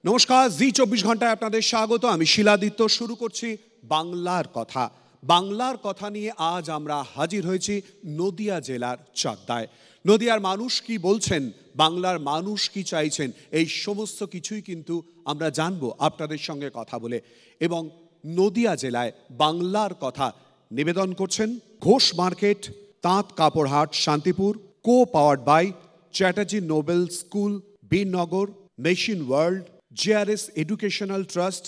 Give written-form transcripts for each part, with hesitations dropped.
নমস্কার, জি24 ঘন্টায় আপনাদের স্বাগত। আমি শিলাদিত্য। শুরু করছি বাংলার কথা। বাংলার কথা নিয়ে আজ আমরা হাজির হয়েছি নদিয়া জেলার চাকদায়। নদিয়ার মানুষ কি বলছেন, বাংলার মানুষ কি চাইছেন, এই সমস্ত কিছুই কিন্তু আমরা জানবো আপনাদের সঙ্গে কথা বলে। এবং নদিয়া জেলায় বাংলার কথা নিবেদন করছেন ঘোষ মার্কেট, তাঁত কাপড়হাট, Shantipur, co powered by Chatterjee Nobel school, Birnagar, machine world, JRS educational trust,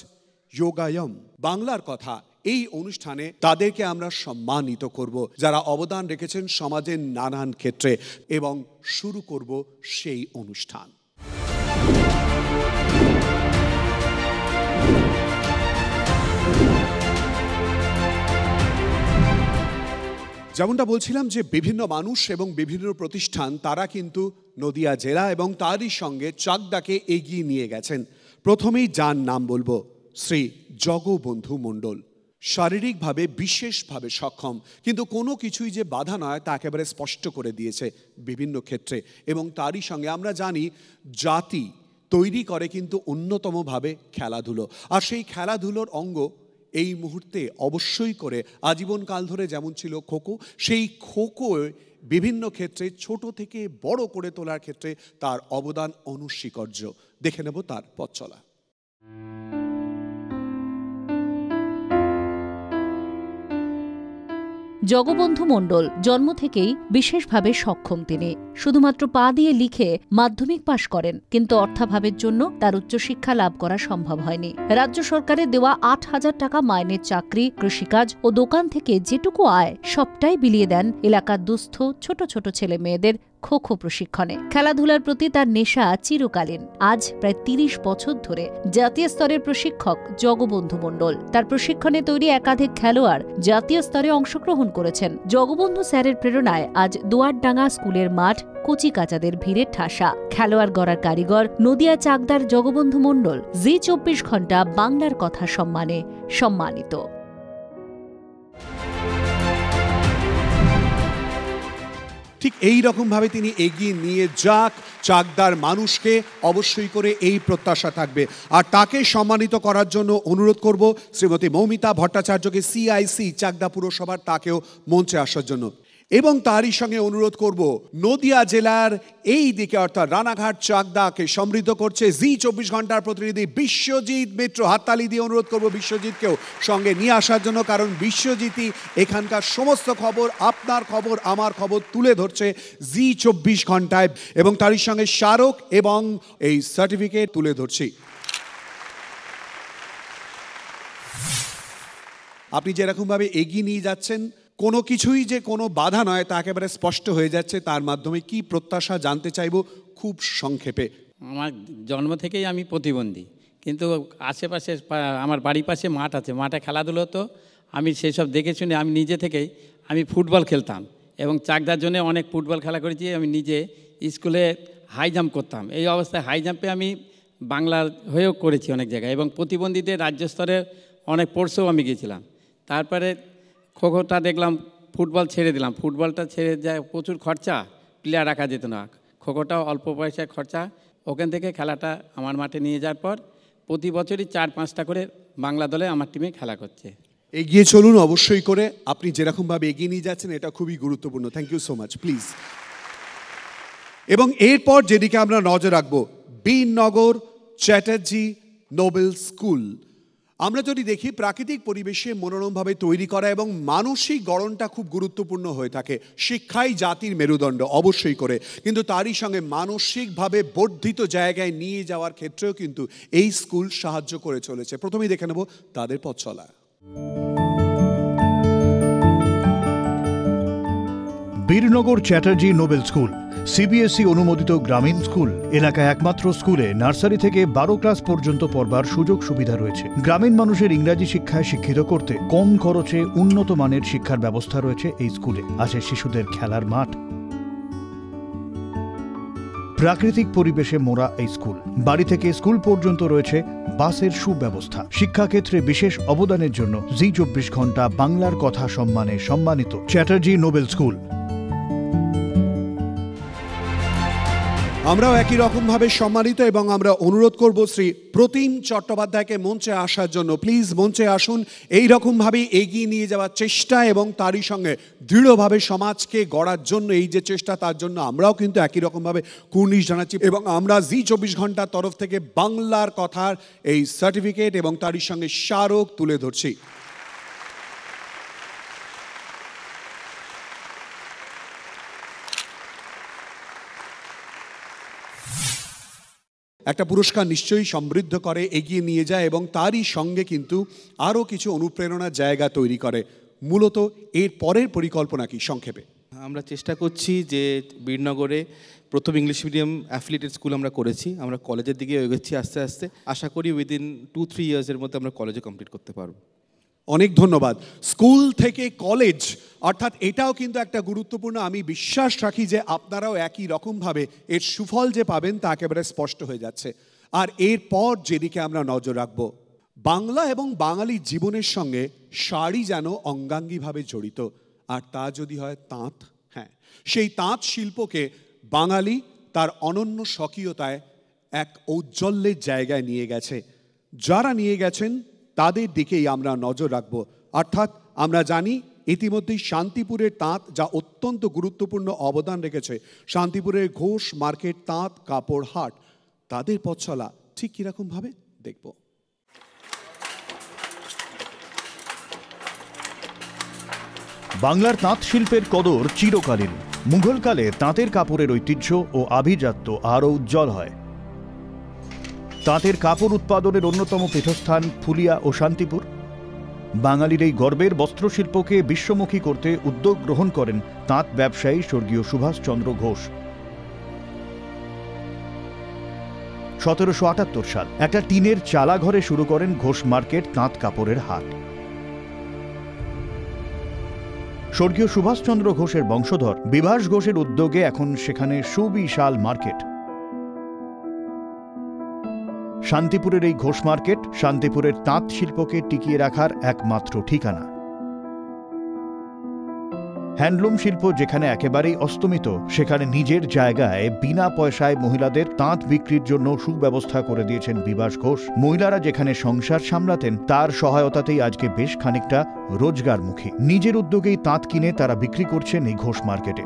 যোগায়ম। বাংলার কথা এই অনুষ্ঠানে তাদেরকে আমরা সম্মানিত করব যারা অবদান রেখেছেন সমাজের নানান ক্ষেত্রে, এবং শুরু করব সেই অনুষ্ঠান। যেমনটা বলছিলাম যে বিভিন্ন মানুষ এবং বিভিন্ন প্রতিষ্ঠান তারা কিন্তু নদিয়া জেলা এবং তারই সঙ্গে চাকদাকে এগিয়ে নিয়ে গেছেন। প্রথমেই যার নাম বলবো, শ্রী জগবন্ধু মণ্ডল। শারীরিকভাবে বিশেষভাবে সক্ষম, কিন্তু কোনো কিছুই যে বাধা নয় তা একেবারে স্পষ্ট করে দিয়েছে বিভিন্ন ক্ষেত্রে। এবং তারই সঙ্গে আমরা জানি জাতি তৈরি করে কিন্তু অন্যতমভাবে খেলাধুলো, আর সেই খেলাধুলোর অঙ্গ এই মুহূর্তে অবশ্যই করে আজীবনকাল ধরে যেমন ছিল খোখো, সেই খোখো বিভিন্ন ক্ষেত্রে ছোট থেকে বড় করে তোলার ক্ষেত্রে তার অবদান অনস্বীকার্য। দেখে নেব তার পথ চলা। জগবন্ধু মণ্ডল জন্ম থেকেই বিশেষভাবে সক্ষম। তিনি শুধুমাত্র পা দিয়ে লিখে মাধ্যমিক পাশ করেন, কিন্তু অর্থাভাবের জন্য তার উচ্চশিক্ষা লাভ করা সম্ভব হয়নি। রাজ্য সরকারের দেওয়া ৮,০০০ টাকা মাইনের চাকরি, কৃষিকাজ ও দোকান থেকে যেটুকু আয় সবটাই বিলিয়ে দেন এলাকার দুস্থ ছোট ছোট ছেলে মেয়েদের খোখো প্রশিক্ষণে। খেলাধুলার প্রতি তার নেশা চিরকালীন। আজ প্রায় ৩০ বছর ধরে জাতীয় স্তরের প্রশিক্ষক জগবন্ধু মণ্ডল। তার প্রশিক্ষণে তৈরি একাধিক খেলোয়াড় জাতীয় স্তরে অংশগ্রহণ করেছেন। জগবন্ধু স্যারের প্রেরণায় আজ দুয়ারডাঙ্গা স্কুলের মাঠ কচি কাচাদের ভিড়ে ঠাসা। খেলোয়াড় গড়ার কারিগর নদিয়া চাকদার জগবন্ধু মণ্ডল জি24 ঘন্টা বাংলার কথা সম্মানে সম্মানিত। ঠিক এই রকমভাবে তিনি এগিয়ে নিয়ে যাক চাকদার মানুষকে, অবশ্যই করে এই প্রত্যাশা থাকবে। আর তাকে সম্মানিত করার জন্য অনুরোধ করব শ্রীমতী মৌমিতা ভট্টাচার্যকে, সিআইসি চাকদা পুরসভার, তাকেও মঞ্চে আসার জন্য। এবং তারই সঙ্গে অনুরোধ করব নদিয়া জেলার এই দিকে অর্থাৎ রানাঘাট চাকদাকে সমৃদ্ধ করছে জি24 ঘন্টার প্রতিনিধি বিশ্বজিৎ মিত্র। হাততালি দিয়ে অনুরোধ করব বিশ্বজিৎকেও সঙ্গে নিয়ে আসার জন্য, কারণ বিশ্বজিৎই এখানকার সমস্ত খবর, আপনার খবর, আমার খবর তুলে ধরছে জি24 ঘন্টায়। এবং তারই সঙ্গে স্মারক এবং এই সার্টিফিকেট তুলে ধরছি। আপনি যেরকমভাবে এগিয়ে নিয়ে যাচ্ছেন, কোনো কিছুই যে কোনো বাধা নয় তা একেবারে স্পষ্ট হয়ে যাচ্ছে। তার মাধ্যমে কি প্রত্যাশা জানতে চাইব খুব সংক্ষেপে। আমার জন্ম থেকেই আমি প্রতিবন্ধী, কিন্তু আশেপাশে আমার বাড়ির পাশে মাঠ আছে, মাঠে খেলাধুলো হতো। আমি সেসব দেখে শুনে আমি নিজে থেকেই আমি ফুটবল খেলতাম এবং চাকদার জন্য অনেক ফুটবল খেলা করেছি। আমি নিজে স্কুলে হাই জাম্প করতাম। এই অবস্থায় হাই জাম্পে আমি বাংলার হয়েও করেছি অনেক জায়গায়, এবং প্রতিবন্ধীদের রাজ্য স্তরে অনেক স্পোর্টসেও আমি গিয়েছিলাম। তারপরে খোখোটা দেখলাম, ফুটবল ছেড়ে দিলাম। ফুটবলটা ছেড়ে যায়, প্রচুর খরচা, প্লেয়ার রাখা যেত না। খোখোটাও অল্প পয়সায় খরচা। ওখান থেকে খেলাটা আমার মাঠে নিয়ে যাওয়ার পর প্রতি বছরই ৪-৫টা করে বাংলা দলে আমার টিমে খেলা করছে। এগিয়ে চলুন অবশ্যই করে। আপনি যেরকমভাবে এগিয়ে নিয়ে যাচ্ছেন এটা খুবই গুরুত্বপূর্ণ। Thank you so much, please. এবং এরপর যেদিকে আমরা নজর রাখবো, বীরনগর চ্যাটার্জি নোবেল স্কুল। আমরা যদি দেখি প্রাকৃতিক পরিবেশে মনোরমভাবে তৈরি করা এবং মানসিক গড়নটা খুব গুরুত্বপূর্ণ হয়ে থাকে। শিক্ষাই জাতির মেরুদণ্ড, অবশ্যই করে, কিন্তু তারই সঙ্গে মানসিকভাবে বর্ধিত জায়গায় নিয়ে যাওয়ার ক্ষেত্রেও কিন্তু এই স্কুল সাহায্য করে চলেছে। প্রথমেই দেখে নেব তাদের পথ চলা। Birnagar Chatterjee Nobel school CBSE অনুমোদিত গ্রামীণ স্কুল। এলাকায় একমাত্র স্কুলে নার্সারি থেকে 12 ক্লাস পর্যন্ত পড়বার সুযোগ সুবিধা রয়েছে। গ্রামীণ মানুষের ইংরাজি শিক্ষায় শিক্ষিত করতে কম খরচে উন্নত মানের শিক্ষার ব্যবস্থা রয়েছে এই স্কুলে। আছে শিশুদের খেলার মাঠ। প্রাকৃতিক পরিবেশে মোড়া এই স্কুল। বাড়ি থেকে স্কুল পর্যন্ত রয়েছে বাসের সুব্যবস্থা। শিক্ষাক্ষেত্রে বিশেষ অবদানের জন্য জি24 ঘন্টা বাংলার কথা সম্মানে সম্মানিত চ্যাটার্জি নোবেল স্কুল। আমরাও একই রকমভাবে সম্মানিত এবং আমরা অনুরোধ করব শ্রী প্রতিম চট্টোপাধ্যায়কে মঞ্চে আসার জন্য। প্লিজ মঞ্চে আসুন। এই রকমভাবেই এগিয়ে নিয়ে যাওয়ার চেষ্টা এবং তারই সঙ্গে দৃঢ়ভাবে সমাজকে গড়ার জন্য এই যে চেষ্টা, তার জন্য আমরাও কিন্তু একই রকমভাবে কুর্নিশ জানাচ্ছি এবং আমরা জি24 ঘন্টার তরফ থেকে বাংলার কথার এই সার্টিফিকেট এবং তারই সঙ্গে স্মারক তুলে ধরছি। একটা পুরস্কার নিশ্চয়ই সমৃদ্ধ করে, এগিয়ে নিয়ে যায় এবং তারই সঙ্গে কিন্তু আরও কিছু অনুপ্রেরণার জায়গা তৈরি করে। মূলত এর পরের পরিকল্পনা কি সংক্ষেপে? আমরা চেষ্টা করছি যে বীরনগরে প্রথম ইংলিশ মিডিয়াম অ্যাফিলিয়েটেড স্কুল আমরা করেছি, আমরা কলেজের দিকে এগোচ্ছি আস্তে আস্তে। আশা করি উইদিন 2-3 ইয়ার্সের মধ্যে আমরা কলেজে কমপ্লিট করতে পারবো। অনেক ধন্যবাদ। স্কুল থেকে কলেজ, অর্থাৎ এটাও কিন্তু একটা গুরুত্বপূর্ণ। আমি বিশ্বাস রাখি যে আপনারাও একই রকমভাবে এর সুফল যে পাবেন তা একেবারে স্পষ্ট হয়ে যাচ্ছে। আর এরপর যেদিকে আমরা নজর রাখব, বাংলা এবং বাঙালি জীবনের সঙ্গে শাড়ি যেন অঙ্গাঙ্গিভাবে জড়িত, আর তা যদি হয় তাঁত। হ্যাঁ, সেই তাঁত শিল্পকে বাঙালি তার অনন্য স্বকীয়তায় এক ঔজ্জ্বল্যের জায়গায় নিয়ে গেছে। যারা নিয়ে গেছেন তাদের দিকেই আমরা নজর রাখব। অর্থাৎ আমরা জানি ইতিমধ্যেই শান্তিপুরের তাঁত যা অত্যন্ত গুরুত্বপূর্ণ অবদান রেখেছে, শান্তিপুরের ঘোষ মার্কেট তাঁত কাপড় হাট, তাদের পথ চলা ঠিক কীরকমভাবে দেখব। বাংলার তাঁত শিল্পের কদর চিরকালীন। মুঘলকালে তাঁতের কাপড়ের ঐতিহ্য ও আভিজাত্য আরও উজ্জ্বল হয়। তাঁতের কাপড় উৎপাদনের অন্যতম পীঠস্থান ফুলিয়া ও শান্তিপুর। বাঙালির এই গর্বের বস্ত্রশিল্পকে বিশ্বমুখী করতে উদ্যোগ গ্রহণ করেন তাঁত ব্যবসায়ী স্বর্গীয় সুভাষচন্দ্র ঘোষ। 1778 সাল একটা টিনের চালা ঘরে শুরু করেন ঘোষ মার্কেট তাঁত কাপড়ের হাট। স্বর্গীয় সুভাষচন্দ্র ঘোষের বংশধর বিভাস ঘোষের উদ্যোগে এখন সেখানে সুবিশাল মার্কেট। শান্তিপুরের এই ঘোষ মার্কেট শান্তিপুরের তাঁত শিল্পকে টিকিয়ে রাখার একমাত্র ঠিকানা। হ্যান্ডলুম শিল্প যেখানে একেবারেই অস্তমিত, সেখানে নিজের জায়গায় বিনা পয়সায় মহিলাদের তাঁত বিক্রির জন্য সুব্যবস্থা করে দিয়েছেন বিভাস ঘোষ। মহিলারা যেখানে সংসার সামলাতেন তার সহায়তাতেই আজকে বেশ খানিকটা রোজগারমুখী। নিজের উদ্যোগেই তাঁত কিনে তারা বিক্রি করছেন এই ঘোষ মার্কেটে।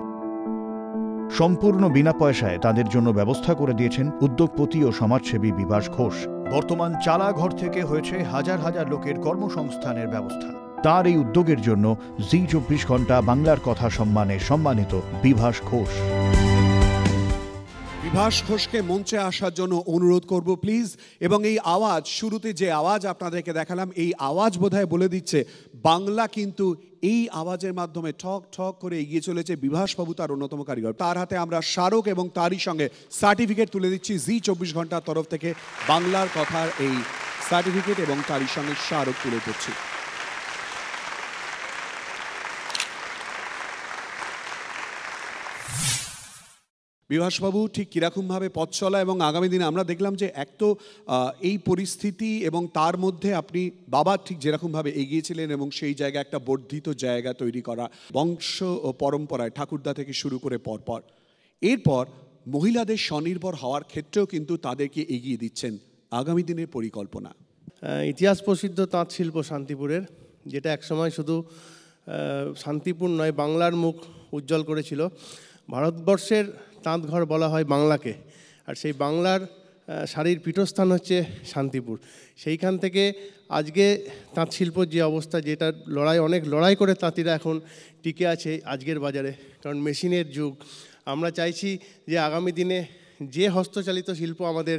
সম্পূর্ণ বিনা পয়সায় তাদের জন্য ব্যবস্থা করে দিয়েছেন উদ্যোগপতি ও সমাজসেবী বিভাস ঘোষ। বর্তমান চালা ঘর থেকে হয়েছে হাজার হাজার লোকের কর্মসংস্থানের ব্যবস্থা। তার এই উদ্যোগের জন্য জি24 ঘন্টা বাংলার কথা সম্মানে সম্মানিত বিভাস ঘোষ। বিভাস ঘোষকে মঞ্চে আসার জন্য অনুরোধ করব প্লিজ। এবং এই আওয়াজ, শুরুতে যে আওয়াজ আপনাদেরকে দেখালাম, এই আওয়াজ বোধহয় বলে দিচ্ছে বাংলা কিন্তু এই আওয়াজের মাধ্যমে ঠক ঠক করে এগিয়ে চলেছে। বিভাসবাবু তার অন্যতম কারিগর, তার হাতে আমরা স্মারক এবং তারই সঙ্গে সার্টিফিকেট তুলে দিচ্ছি। জি24 ঘন্টার তরফ থেকে বাংলার কথার এই সার্টিফিকেট এবং তারই সঙ্গে স্মারক তুলে ধরছি। বিভাসবাবু ঠিক কীরকমভাবে পথ চলা এবং আগামী দিনে আমরা দেখলাম যে এক তো এই পরিস্থিতি এবং তার মধ্যে আপনি বাবা ঠিক যেরকমভাবে এগিয়েছিলেন এবং সেই জায়গায় একটা বর্ধিত জায়গা তৈরি করা, বংশ ও পরম্পরায় ঠাকুরদা থেকে শুরু করে পরপর, এরপর মহিলাদের স্বনির্ভর হওয়ার ক্ষেত্রেও কিন্তু তাদেরকে এগিয়ে দিচ্ছেন। আগামী দিনের পরিকল্পনা? ইতিহাস প্রসিদ্ধ তাঁত শিল্প শান্তিপুরের, যেটা একসময় শুধু শান্তিপুর নয় বাংলার মুখ উজ্জ্বল করেছিল। ভারতবর্ষের তাঁতঘর বলা হয় বাংলাকে, আর সেই বাংলার শাড়ির পীঠস্থান হচ্ছে শান্তিপুর। সেইখান থেকে আজকে তাঁত শিল্পর যে অবস্থা, যেটা অনেক লড়াই করে তাঁতিরা এখন টিকে আছে আজকের বাজারে, কারণ মেশিনের যুগ। আমরা চাইছি যে আগামী দিনে যে হস্তচালিত শিল্প আমাদের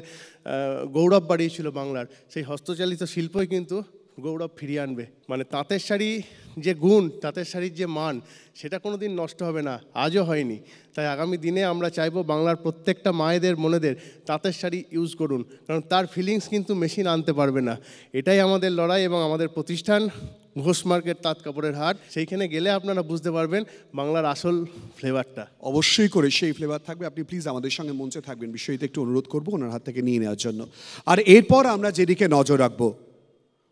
গৌরব বাড়িয়েছিল বাংলার, সেই হস্তচালিত শিল্পই কিন্তু গৌরব ফিরিয়ে আনবে। মানে তাঁতের শাড়ি যে গুণ, তাঁতের শাড়ির যে মান, সেটা কোনো দিন নষ্ট হবে না, আজও হয়নি। তাই আগামী দিনে আমরা চাইবো বাংলার প্রত্যেকটা মায়েদের মনেদের তাঁতের শাড়ি ইউজ করুন, কারণ তার ফিলিংস কিন্তু মেশিন আনতে পারবে না। এটাই আমাদের লড়াই এবং আমাদের প্রতিষ্ঠান ঘোষ মার্কেট তাঁত কাপড়ের হাট। সেইখানে গেলে আপনারা বুঝতে পারবেন বাংলার আসল ফ্লেভারটা। অবশ্যই করে সেই ফ্লেভার থাকবে। আপনি প্লিজ আমাদের সঙ্গে মঞ্চে থাকবেন, বিষয়টা একটু অনুরোধ করবো ওনার হাত থেকে নিয়ে নেওয়ার জন্য। আর এরপর আমরা যেদিকে নজর রাখবো,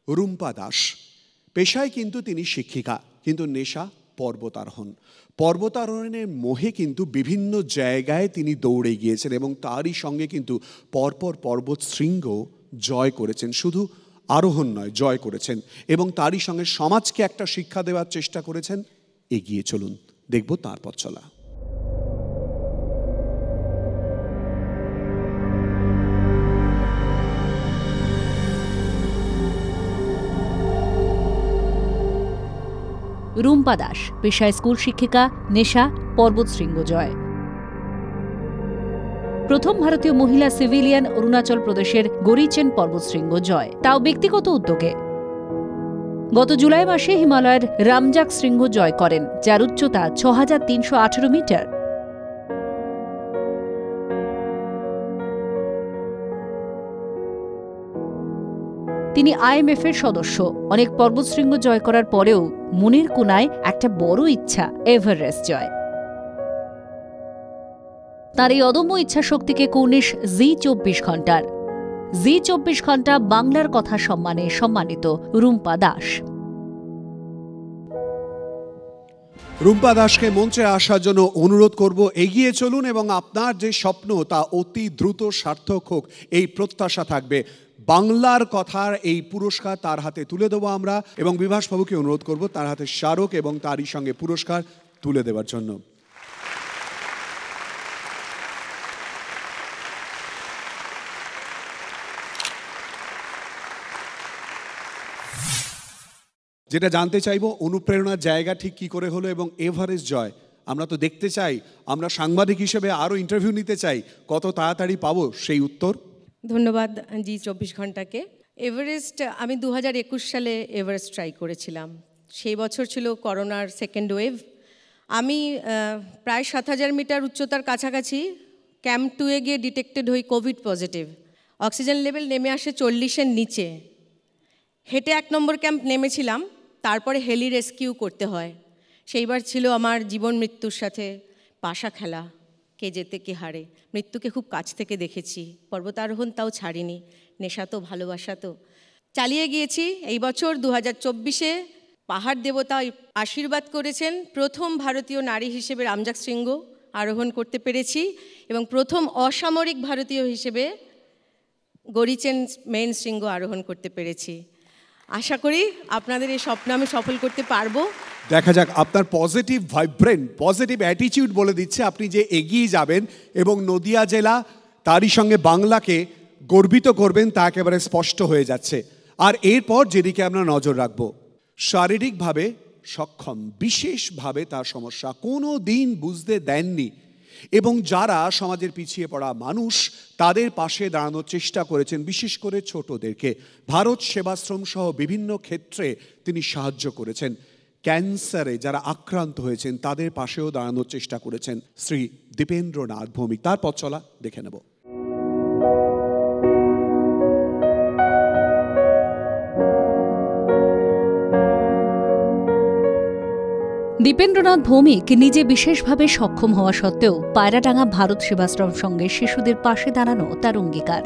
রুম্পা দাস পেশায় কিন্তু তিনি শিক্ষিকা, কিন্তু নেশা পর্বতারোহণ। পর্বতারোহণের মোহে কিন্তু বিভিন্ন জায়গায় তিনি দৌড়ে গিয়েছেন এবং তারই সঙ্গে কিন্তু পরপর পর্বত শৃঙ্গ জয় করেছেন। শুধু আরোহণ নয়, জয় করেছেন এবং তারই সঙ্গে সমাজকে একটা শিক্ষা দেওয়ার চেষ্টা করেছেন। এগিয়ে চলুন, দেখব তার পথ চলা। রুম্পা দাস, পেশায় স্কুল শিক্ষিকা, নেশা পর্বত শৃঙ্গ জয়। প্রথম ভারতীয় মহিলা সিভিলিয়ান অরুণাচল প্রদেশের গরিচেন পর্বতশৃঙ্গ জয়, তাও ব্যক্তিগত উদ্যোগে। গত জুলাই মাসে হিমালয়ের রামজাক শৃঙ্গ জয় করেন, যার উচ্চতা ৬৩১৮ মিটার। তিনি IMF এর সদস্য। অনেক পর্বতশৃঙ্গ জয় করার পরেও মনের কোনায় একটা বড় ইচ্ছা, এভারেস্ট জয়। তার এই অদম্য ইচ্ছাশক্তিকে কৌনিশ জি ২৪ ঘণ্টার জি ২৪ ঘণ্টা বাংলার কথা সম্মানে সম্মানিত রুম্পা দাস। রুম্পা দাসকে মঞ্চে আসার জন্য অনুরোধ করব। এগিয়ে চলুন এবং আপনার যে স্বপ্ন তা অতি দ্রুত সার্থক হোক, এই প্রত্যাশা থাকবে। বাংলার কথার এই পুরস্কার তার হাতে তুলে দেবো আমরা এবং বিভাসবাবুকে অনুরোধ করব তার হাতে স্মারক এবং তারই সঙ্গে পুরস্কার তুলে দেওয়ার জন্য। যেটা জানতে চাইবো, অনুপ্রেরণার জায়গা ঠিক কি করে হলো এবং এভারেস্ট জয় আমরা তো দেখতে চাই, আমরা সাংবাদিক হিসেবে আরও ইন্টারভিউ নিতে চাই, কত তাড়াতাড়ি পাবো সেই উত্তর? ধন্যবাদ জি ২৪ ঘণ্টাকে। এভারেস্ট আমি ২০২১ সালে এভারেস্ট ট্রাই করেছিলাম। সেই বছর ছিল করোনার সেকেন্ড ওয়েভ। আমি প্রায় ৭,০০০ মিটার উচ্চতার কাছাকাছি ক্যাম্প 2-এ গিয়ে ডিটেক্টেড হই কোভিড পজিটিভ। অক্সিজেন লেভেল নেমে আসে ৪০-এর নিচে। হেঁটে ১ নম্বর ক্যাম্প নেমেছিলাম, তারপরে হেলি রেস্কিউ করতে হয়। সেইবার ছিল আমার জীবন মৃত্যুর সাথে পাশা খেলা, কে যেতে কে হারে। মৃত্যুকে খুব কাছ থেকে দেখেছি, পর্বতারোহণ তাও ছাড়িনি। নেশা তো ভালোবাসা তো চালিয়ে গিয়েছি। এই বছর ২০২৪-এ পাহাড় দেবতা আশীর্বাদ করেছেন, প্রথম ভারতীয় নারী হিসেবে রামজাক শৃঙ্গ আরোহণ করতে পেরেছি এবং প্রথম অসামরিক ভারতীয় হিসেবে গরিচেন মেইন শৃঙ্গ আরোহণ করতে পেরেছি। আশা করি আপনাদের এই স্বপ্ন আমি সফল করতে পারবো। দেখা যাক। আপনার পজিটিভ ভাইব্রেন্ট, পজিটিভ অ্যাটিটিউড বলে দিচ্ছে আপনি যে এগিয়ে যাবেন এবং নদিয়া জেলা তারই সঙ্গে বাংলাকে গর্বিত করবেন, তা একেবারে স্পষ্ট হয়ে যাচ্ছে। আর এরপর যেদিকে আমরা নজর রাখব, শারীরিকভাবে সক্ষম, বিশেষভাবে তার সমস্যা কোনো দিন বুঝতে দেননি এবং যারা সমাজের পিছিয়ে পড়া মানুষ তাদের পাশে দাঁড়ানোর চেষ্টা করেছেন, বিশেষ করে ছোটদেরকে। ভারত সেবাশ্রম সহ বিভিন্ন ক্ষেত্রে তিনি সাহায্য করেছেন। ক্যান্সারে যারা আক্রান্ত হয়েছেন তাদের পাশেও দাঁড়ানোর চেষ্টা করেছেন শ্রী দীপেন্দ্রনাথ ভৌমিক। তার পথ চলা দেখে নেব। দীপেন্দ্রনাথ ভৌমিক নিজে বিশেষভাবে সক্ষম হওয়া সত্ত্বেও পায়রাডাঙ্গা ভারত সেবাশ্রম সঙ্গে শিশুদের পাশে দাঁড়ানো তার অঙ্গীকার।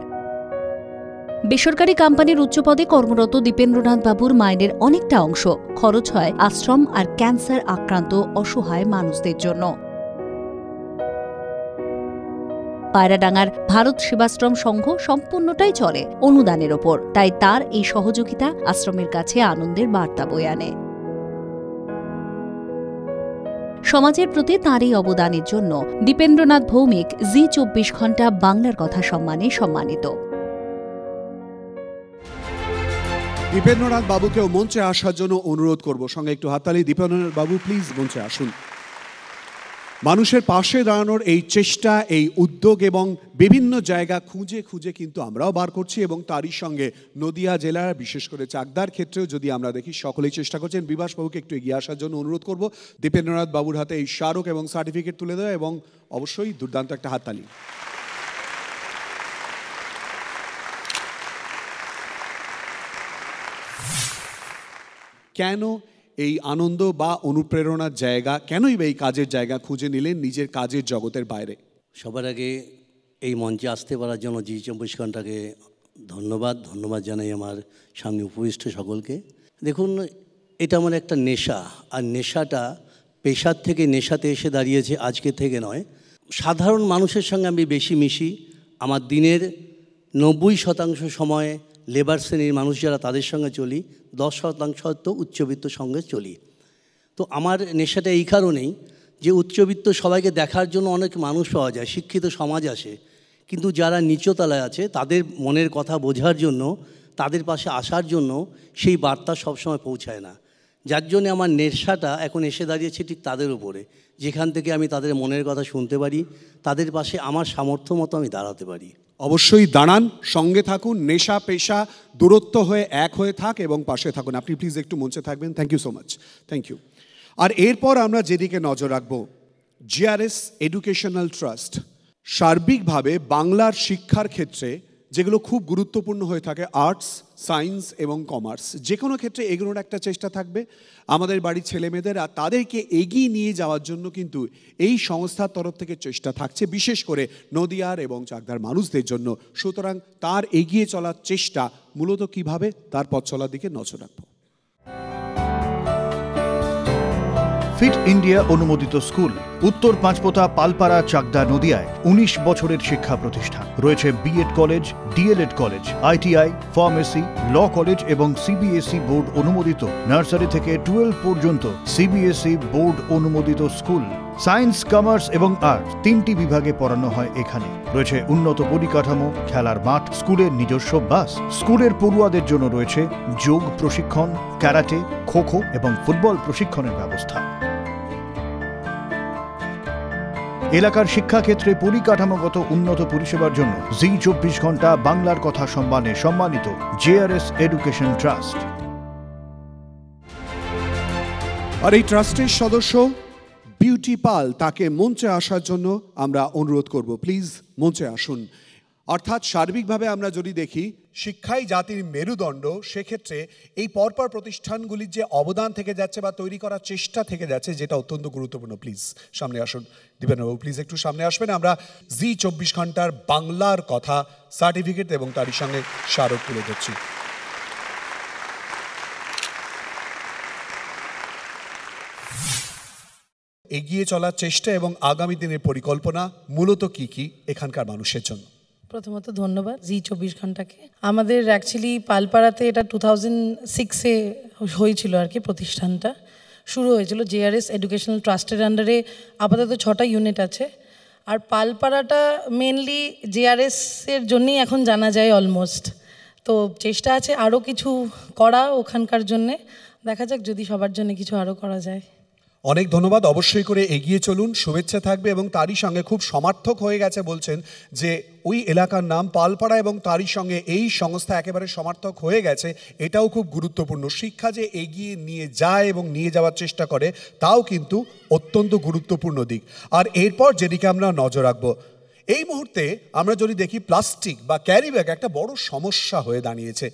বেসরকারি কোম্পানির উচ্চপদে কর্মরত দীপেন্দ্রনাথ বাবুর মাইনের অনেকটা অংশ খরচ হয় আশ্রম আর ক্যান্সার আক্রান্ত অসহায় মানুষদের জন্য। পায়রাডাঙ্গার ভারত সেবাশ্রম সংঘ সম্পূর্ণটাই চলে অনুদানের ওপর, তাই তার এই সহযোগিতা আশ্রমের কাছে আনন্দের বার্তা বয়ে আনে। সমাজের প্রতি তাঁর এই অবদানের জন্য দীপেন্দ্রনাথ ভৌমিক জি ২৪ ঘণ্টা বাংলার কথা সম্মানে সম্মানিত। দীপেন্দ্রনাথ বাবুকেও মঞ্চে আসার জন্য অনুরোধ করব। সঙ্গে একটু হাততালি। দীপেন্দ্রনাথ বাবু প্লিজ মঞ্চে আসুন। মানুষের পাশে দাঁড়ানোর এই চেষ্টা, এই উদ্যোগ এবং বিভিন্ন জায়গা খুঁজে খুঁজে কিন্তু আমরাও বার করছি এবং তারই সঙ্গে নদিয়া জেলার বিশেষ করে চাকদার ক্ষেত্রেও যদি আমরা দেখি সকলেই চেষ্টা করছেন। বিভাসবাবুকে একটু এগিয়ে আসার জন্য অনুরোধ করব। দীপেন্দ্রনাথ বাবুর হাতে এই স্মারক এবং সার্টিফিকেট তুলে দেওয়া এবং অবশ্যই দুর্দান্ত একটা হাততালি। কেন এই আনন্দ বা অনুপ্রেরণার জায়গা, কেনই বা এই কাজের জায়গা খুঁজে নিলেন নিজের কাজের জগতের বাইরে? সবার আগে এই মঞ্চে আসতে পারার জন্য জি ২৪ ঘণ্টাকে ধন্যবাদ জানাই আমার সামনে উপবিষ্ট সকলকে। দেখুন, এটা আমার একটা নেশা, আর নেশাটা পেশার থেকে নেশাতে এসে দাঁড়িয়েছে আজকে থেকে নয়। সাধারণ মানুষের সঙ্গে আমি বেশি মিশি। আমার দিনের 90% সময় লেবার শ্রেণীর মানুষ যারা তাদের সঙ্গে চলি, 10% তো উচ্চবিত্ত সঙ্গে চলি। তো আমার নেশাটা এই কারণেই যে উচ্চবিত্ত সবাইকে দেখার জন্য অনেক মানুষ পাওয়া যায়, শিক্ষিত সমাজ আসে, কিন্তু যারা নিচতলায় আছে তাদের মনের কথা বোঝার জন্য, তাদের পাশে আসার জন্য সেই বার্তা সবসময় পৌঁছায় না। যার জন্য আমার নেশাটা এখন এসে দাঁড়িয়েছে ঠিক তাদের উপরে, যেখান থেকে আমি তাদের মনের কথা শুনতে পারি, তাদের পাশে আমার সামর্থ্য মতো আমি দাঁড়াতে পারি। অবশ্যই দাঁড়ান, সঙ্গে থাকুন, নেশা পেশা দূরত্ব হয়ে এক হয়ে থাক এবং পাশে থাকুন। আপনি প্লিজ একটু মঞ্চে থাকবেন। Thank you so much, thank you. আর এরপর আমরা যেদিকে নজর রাখবো, জিআরএস এডুকেশনাল ট্রাস্ট সার্বিকভাবে বাংলার শিক্ষার ক্ষেত্রে যেগুলো খুব গুরুত্বপূর্ণ হয়ে থাকে, আর্টস, সায়েন্স এবং কমার্স, যে কোনো ক্ষেত্রে এগুলোর একটা চেষ্টা থাকবে আমাদের বাড়ির ছেলেমেয়েদের, আর তাদেরকে এগিয়ে নিয়ে যাওয়ার জন্য কিন্তু এই সংস্থার তরফ থেকে চেষ্টা থাকছে, বিশেষ করে নদিয়ার এবং চাকদার মানুষদের জন্য। সুতরাং তার এগিয়ে চলার চেষ্টা মূলত কিভাবে, তার পথ চলার দিকে নজর রাখবো। ফিট ইন্ডিয়া অনুমোদিত স্কুল, উত্তর পাঁচপোতা, পালপাড়া, চাকদা, নদিয়ায় 19 বছরের শিক্ষা প্রতিষ্ঠান। রয়েছে BEd college, DElEd college, ITI, pharmacy, law college এবং সিবিএসই বোর্ড অনুমোদিত নার্সারি থেকে 12 পর্যন্ত সিবিএসই বোর্ড অনুমোদিত স্কুল। সায়েন্স, কমার্স এবং আর্টস 3টি বিভাগে পড়ানো হয় এখানে। রয়েছে উন্নত পরিকাঠামো, খেলার মাঠ, স্কুলের নিজস্ব বাস। স্কুলের পড়ুয়াদের জন্য রয়েছে যোগ প্রশিক্ষণ, ক্যারাটে, খো-খো এবং ফুটবল প্রশিক্ষণের ব্যবস্থা। এলাকার শিক্ষাক্ষেত্রে পরিকাঠামোগত উন্নত পরিষেবার জন্য জি 24 ঘন্টা বাংলার কথা সম্মানে সম্মানিত জেআরএস এডুকেশন ট্রাস্ট। আর এই ট্রাস্টের সদস্য বিউটি পাল, তাকে মঞ্চে আসার জন্য আমরা অনুরোধ করব। প্লিজ মঞ্চে আসুন। অর্থাৎ সার্বিকভাবে আমরা যদি দেখি শিক্ষাই জাতির মেরুদণ্ড, সেক্ষেত্রে এই পরপর প্রতিষ্ঠানগুলির যে অবদান থেকে যাচ্ছে বা তৈরি করার চেষ্টা থেকে যাচ্ছে, যেটা অত্যন্ত গুরুত্বপূর্ণ। প্লিজ সামনে আসুন। দীপেনবাবু প্লিজ একটু সামনে আসবেন। আমরা জি 24 ঘন্টার বাংলার কথা সার্টিফিকেট এবং তারই সঙ্গে স্মারক তুলে ধরছি। এগিয়ে চলার চেষ্টা এবং আগামী দিনের পরিকল্পনা মূলত কি কি এখানকার মানুষের জন্য? প্রথমত ধন্যবাদ জি 24 ঘন্টাকে। আমাদের অ্যাকচুয়ালি পালপাড়াতে এটা 2006-এ হয়েছিল আর কি, প্রতিষ্ঠানটা শুরু হয়েছিল জেআরএস এডুকেশনাল ট্রাস্টের আন্ডারে। আপাতত 6টা ইউনিট আছে। আর পালপাড়াটা মেনলি জেআরএসের জন্যই এখন জানা যায় অলমোস্ট। তো চেষ্টা আছে আরও কিছু করা ওখানকার জন্যে, দেখা যাক যদি সবার জন্য কিছু আরও করা যায়। অনেক ধন্যবাদ। অবশ্যই করে এগিয়ে চলুন, শুভেচ্ছা থাকবে। এবং তারই সঙ্গে খুব সমার্থক হয়ে গেছে বলছেন যে ওই এলাকার নাম পালপাড়া এবং তারই সঙ্গে এই সংস্থা একেবারে সমার্থক হয়ে গেছে, এটাও খুব গুরুত্বপূর্ণ। শিক্ষা যে এগিয়ে নিয়ে যায় এবং নিয়ে যাওয়ার চেষ্টা করে, তাও কিন্তু অত্যন্ত গুরুত্বপূর্ণ দিক। আর এরপর যেদিকে আমরা নজর রাখবো, এই মুহূর্তে আমরা যদি দেখি প্লাস্টিক বা ক্যারি ব্যাগ একটা বড় সমস্যা হয়ে দাঁড়িয়েছে।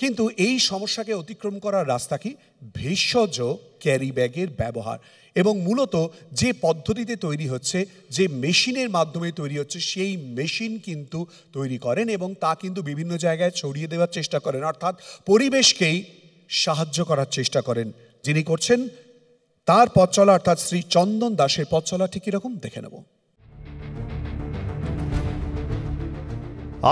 কিন্তু এই সমস্যাকে অতিক্রম করার রাস্তা কি? ভেষজ ক্যারি ব্যাগের ব্যবহার। এবং মূলত যে পদ্ধতিতে তৈরি হচ্ছে, যে মেশিনের মাধ্যমে তৈরি হচ্ছে, সেই মেশিন কিন্তু তৈরি করেন এবং তা কিন্তু বিভিন্ন জায়গায় ছড়িয়ে দেওয়ার চেষ্টা করেন, অর্থাৎ পরিবেশকেই সাহায্য করার চেষ্টা করেন। যিনি করছেন তার পথ চলা, অর্থাৎ শ্রী চন্দন দাসের পথ চলা ঠিক এরকম দেখে নেব।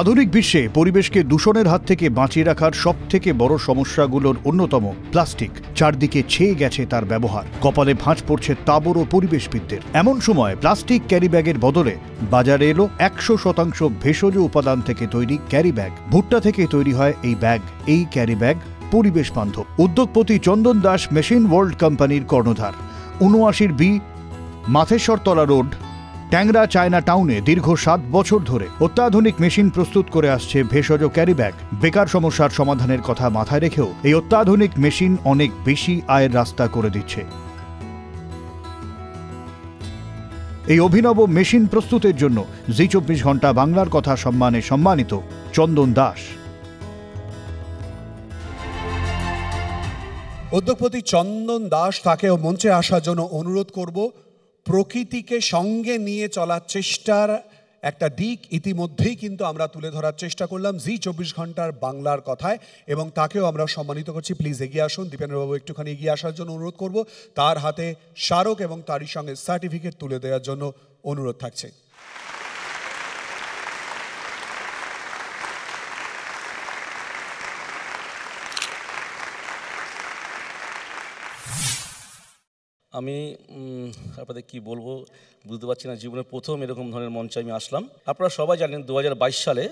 আধুনিক বিশ্বে পরিবেশকে দূষণের হাত থেকে বাঁচিয়ে রাখার সবথেকে বড় সমস্যাগুলোর অন্যতম প্লাস্টিক। চারদিকে ছেয়ে গেছে তার ব্যবহার, কপালে ভাঁজ পড়ছে তাবড় পরিবেশবিদদের। এমন সময় প্লাস্টিক ক্যারি ব্যাগের বদলে বাজারে এলো 100% ভেষজ উপাদান থেকে তৈরি ক্যারি ব্যাগ। ভুট্টা থেকে তৈরি হয় এই ব্যাগ। এই ক্যারি ব্যাগ পরিবেশ বান্ধব। উদ্যোগপতি চন্দন দাস মেশিন ওয়ার্ল্ড কোম্পানির কর্ণধার। 79B মাথেশ্বরতলা রোড, ট্যাংরা, চায়না টাউনে দীর্ঘ 7 বছর ধরে অত্যাধুনিক মেশিন প্রস্তুত করে আসছে ভেষজ ক্যারি ব্যাগ। বেকার সমস্যার সমাধানের কথা মাথায় রেখেও এই অত্যাধুনিক মেশিন অনেক বেশি আয়ের রাস্তা করে দিচ্ছে। এই অভিনব মেশিন প্রস্তুতের জন্য জি 24 ঘন্টা বাংলার কথা সম্মানে সম্মানিত চন্দন দাস। উদ্যোগপতি চন্দন দাস, তাকেও মঞ্চে আসার জন্য অনুরোধ করব। প্রকৃতিকে সঙ্গে নিয়ে চলার চেষ্টার একটা দিক ইতিমধ্যেই কিন্তু আমরা তুলে ধরার চেষ্টা করলাম জি24 ঘন্টার বাংলার কথায়, এবং তাকেও আমরা সম্মানিত করছি। প্লিজ এগিয়ে আসুন, দীপেন্দ্রবাবু একটুখানি এগিয়ে আসার জন্য অনুরোধ করব। তার হাতে স্মারক এবং তারই সঙ্গে সার্টিফিকেট তুলে দেওয়ার জন্য অনুরোধ থাকছে। আমি আপনাদের কি বলবো বুঝতে পারছি না, জীবনের প্রথম এরকম ধরনের মঞ্চে আমি আসলাম। আপনারা সবাই জানেন 2022 সালে